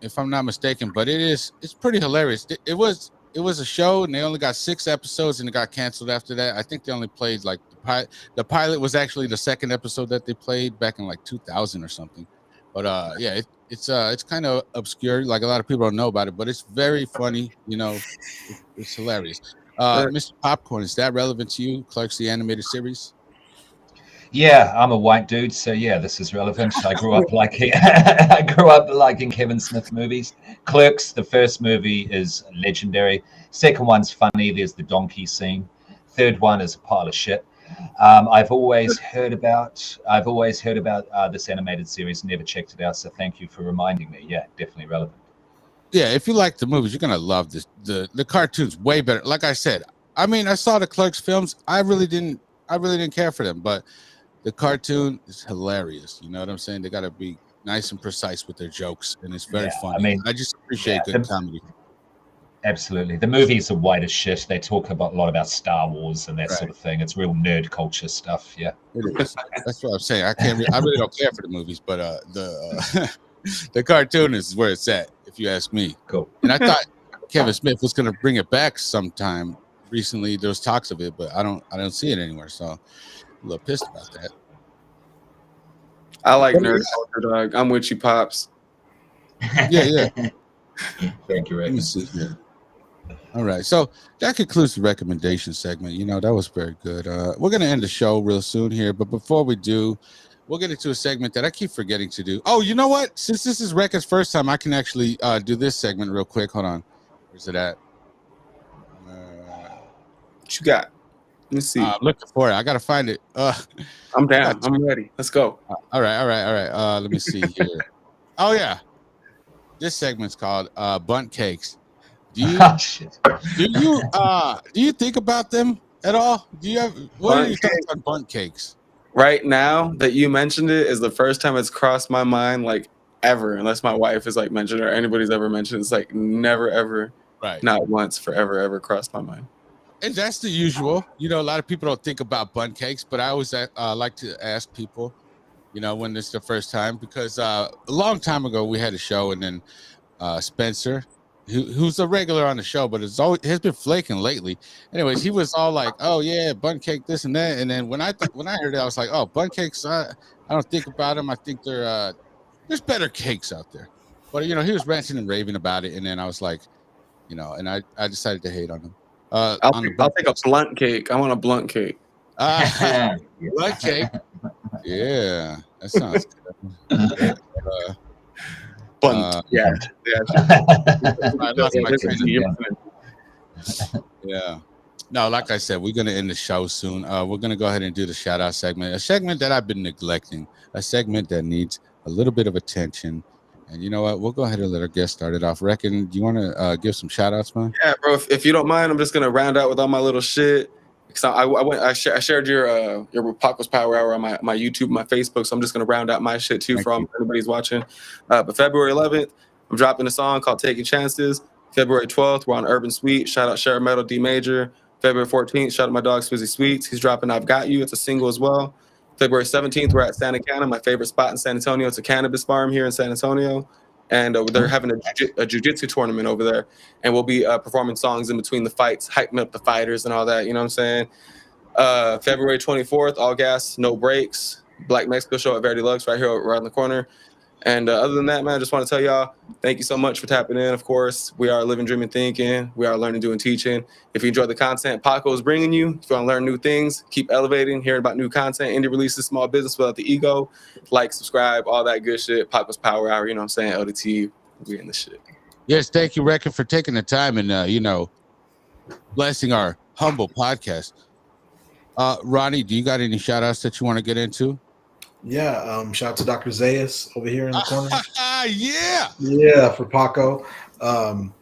if I'm not mistaken. But it's pretty hilarious. It was a show, and they only got 6 episodes, and it got canceled after that. I think they only played like the pilot was actually the second episode that they played back in like 2000 or something. But yeah, it's kind of obscure. Like a lot of people don't know about it, but it's very funny. It's hilarious. Mr. Popcorn, is that relevant to you? Clerks, the animated series. Yeah, I'm a white dude, so yeah, this is relevant. I grew up liking Kevin Smith movies. Clerks, the first movie is legendary. Second one's funny. There's the donkey scene. Third one is a pile of shit. I've always heard about this animated series. Never checked it out, so thank you for reminding me. Yeah, definitely relevant. Yeah, if you like the movies, you're gonna love this. The cartoon's way better. Like I said, I mean, I saw the Clerks films. I really didn't care for them, but the cartoon is hilarious. You know what I'm saying? They gotta be nice and precise with their jokes, and it's very funny. I mean, I just appreciate good comedy. Absolutely. The movies are white as shit. They talk a lot about Star Wars and that sort of thing. It's real nerd culture stuff. Yeah. It is. That's what I'm saying. I really don't care for the movies, but the cartoon is where it's at, if you ask me. Cool. And I thought Kevin Smith was gonna bring it back sometime recently. There was talks of it, but I don't see it anywhere. So I'm a little pissed about that. I like nerd culture, dog. I'm with you, Pops. Yeah. Thank you, Rick. Let me see here. All right, so that concludes the recommendation segment. That was very good. We're going to end the show real soon here, but before we do, we'll get into a segment that I keep forgetting to do. Oh, you know what? Since this is Wreckin's first time, I can actually do this segment real quick. Hold on. Where's it at? What you got? Let me see. I'm looking for it. I got to find it. I'm down. I'm ready. Let's go. All right. Let me see here. Oh, yeah. This segment's called Bunt Cakes. Do you think about them at all? What are your thoughts on bunt cakes? Right now that you mentioned it is the first time it's crossed my mind, like ever, unless my wife has like mentioned it or anybody's ever mentioned it. It's like never ever, not once, forever ever crossed my mind. And that's the usual. A lot of people don't think about bunt cakes, but I always like to ask people, when it's the first time, because a long time ago we had a show, and then Spencer, who's a regular on the show, but has been flaking lately. Anyways, he was all like, "Oh yeah, bun cake, this and that." And then when I heard it, I was like, "Oh, bun cakes. I don't think about them. I think there's better cakes out there." But he was ranting and raving about it, and then I was like, and I decided to hate on him. I'll take a blunt cake. I want a blunt cake. Blunt cake. Yeah. That sounds good. Bunt. Yeah. I lost my train of thought. Yeah. No, like I said, we're gonna end the show soon. We're gonna go ahead and do the shout out segment, a segment that I've been neglecting, a segment that needs a little bit of attention. And you know what? We'll go ahead and let our guest start it off. Wreckin, do you want to give some shout outs, man? Yeah, bro. If you don't mind, I'm just gonna round out with all my little shit. Because I shared your Paco's Power Hour on my YouTube, my Facebook. So I'm just gonna round out my shit too for everybody's watching. But February 11th, I'm dropping a song called "Taking Chances." February 12th, we're on Urban Sweet. Shout out Share Metal D Major. February 14th, shout out my dog Swizzy Sweets. He's dropping "I've Got You." It's a single as well. February 17th, we're at Santa Cana, my favorite spot in San Antonio. It's a cannabis farm here in San Antonio. And they're having a jiu-jitsu tournament over there. And we'll be performing songs in between the fights, hyping up the fighters and all that. You know what I'm saying? February 24th, all gas, no breaks. Black Mexico show at Verdi Lux right here, right in the corner. And other than that, man, I just want to tell y'all, thank you so much for tapping in. Of course, we are living, dreaming, thinking. We are learning, doing, teaching. If you enjoy the content Paco is bringing you, if you want to learn new things, keep elevating, hearing about new content, indie releases, small business without the ego, like, subscribe, all that good shit. Paco's Power Hour, you know what I'm saying? LDT, we in the shit. Yes, thank you, Wreckin, for taking the time and blessing our humble podcast. Ronnie, do you got any shout outs that you want to get into? Yeah, shout out to Dr. Zayas over here in the corner. Yeah, for Paco. Shout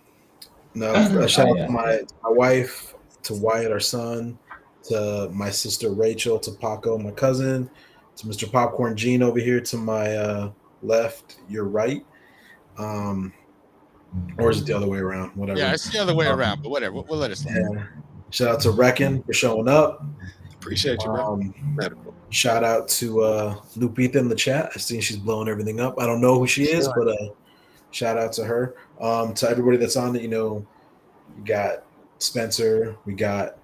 out to my wife, to Wyatt, our son, to my sister Rachel, to Paco, my cousin, to Mr. Popcorn Gene over here to my left, your right. Or is it the other way around? Whatever. Yeah, it's the other way around, but whatever. We'll let it slide. Yeah. Shout out to Wreckin for showing up. Appreciate you, bro. Shout out to Lupita in the chat. I see she's blowing everything up. I don't know who she is, but shout out to her. To everybody that's on it, we got Spencer, we got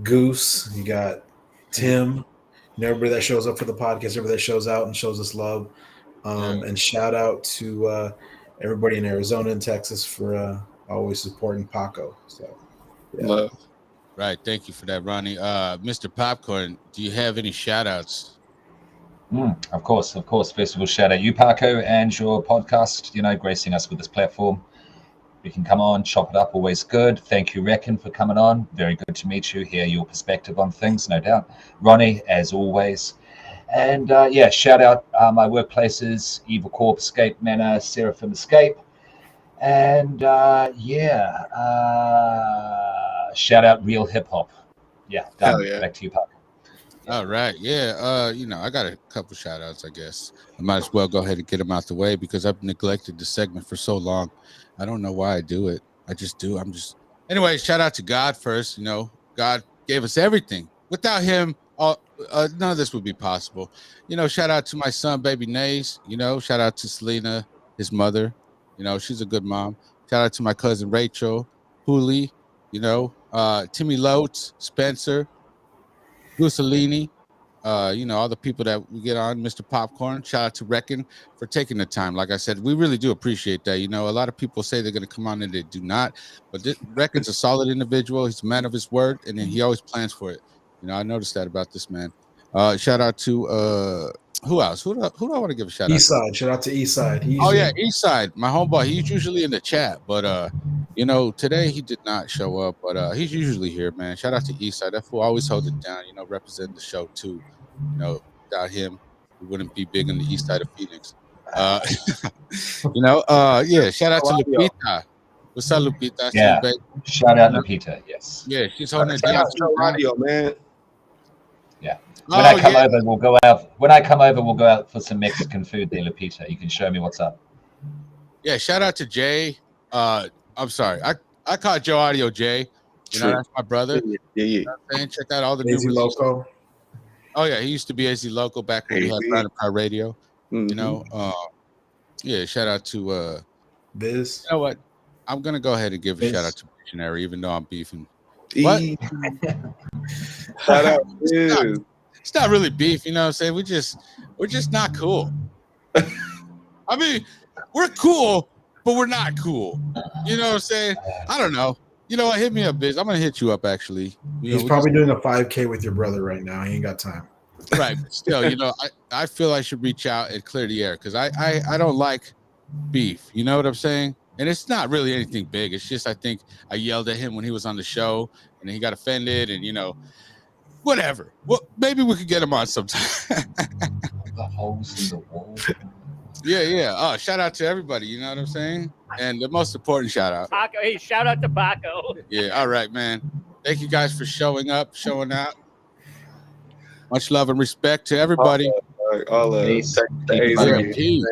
Goose, you got Tim, everybody that shows up for the podcast, everybody that shows out and shows us love. And shout out to everybody in Arizona and Texas for always supporting Paco. So, yeah. Love. Right. Thank you for that, Ronnie. Mr. Popcorn, do you have any shout outs? Of course. First of all, shout out you, Paco, and your podcast, gracing us with this platform. You can come on, chop it up, always good. Thank you, Wreckin, for coming on. Very good to meet you, hear your perspective on things, no doubt. Ronnie, as always. And shout out my workplaces, Evil Corp, Escape Manor, Seraphim Escape. And shout out Real Hip Hop. Yeah, done. Yeah. Back to you, Paco. All right. Yeah. I got a couple shout outs, I guess. I might as well go ahead and get them out the way because I've neglected the segment for so long. I don't know why I do it. I just do. Anyway, shout out to God first. God gave us everything. Without him, none of this would be possible. Shout out to my son, baby Nays. Shout out to Selena, his mother. She's a good mom. Shout out to my cousin Rachel, Hooley, Timmy Lotes, Spencer, Mussolini, all the people that we get on, Mr. Popcorn. Shout out to Wreckin for taking the time. Like I said, we really do appreciate that. A lot of people say they're going to come on and they do not, but Wreckin's a solid individual. He's a man of his word, and then he always plans for it. I noticed that about this man. Shout out to who else? Who do I want to give a shout out? Eastside. Shout out to Eastside. Eastside. My homeboy. He's usually in the chat, but today he did not show up, but he's usually here, man. Shout out to Eastside. That fool always holds it down. Representing the show too. Without him, we wouldn't be big in the east side of Phoenix. Shout out to Lupita. What's up, Lupita? Yeah. Shout out Lupita. Yes. Yeah, she's holding it down. Radio, man. Yeah. When I come over, we'll go out. When I come over, we'll go out for some Mexican food there, Lupita. You can show me what's up. Yeah, shout out to Jay. I'm sorry. I call Joe Audio Jay. That's my brother. Yeah. Check out all the AZ new Loco. Oh yeah, he used to be AZ Loco back when we had Random Car Radio. Mm-hmm. Shout out to Biz. You know what? I'm gonna go ahead and give a shout out to Missionary, even though I'm beefing. What? Shout out Biz. It's not really beef, you know what I'm saying? We're just not cool. I mean, we're cool, but we're not cool. You know what I'm saying? I don't know. You know what? Hit me up, Biz. I'm gonna hit you up actually. He's probably doing a 5K with your brother right now. He ain't got time. Right, but still, I feel I should reach out and clear the air because I don't like beef. You know what I'm saying? And it's not really anything big. It's just I think I yelled at him when he was on the show, and he got offended, and whatever. Well, maybe we could get him on sometime. The holes in the wall. Yeah. Oh, shout out to everybody. You know what I'm saying? And the most important shout out. Paco, hey, shout out to Paco. Yeah. All right, man. Thank you guys for showing up, showing out. Much love and respect to everybody. All Peace. the Keep it AZ. moving. Peace.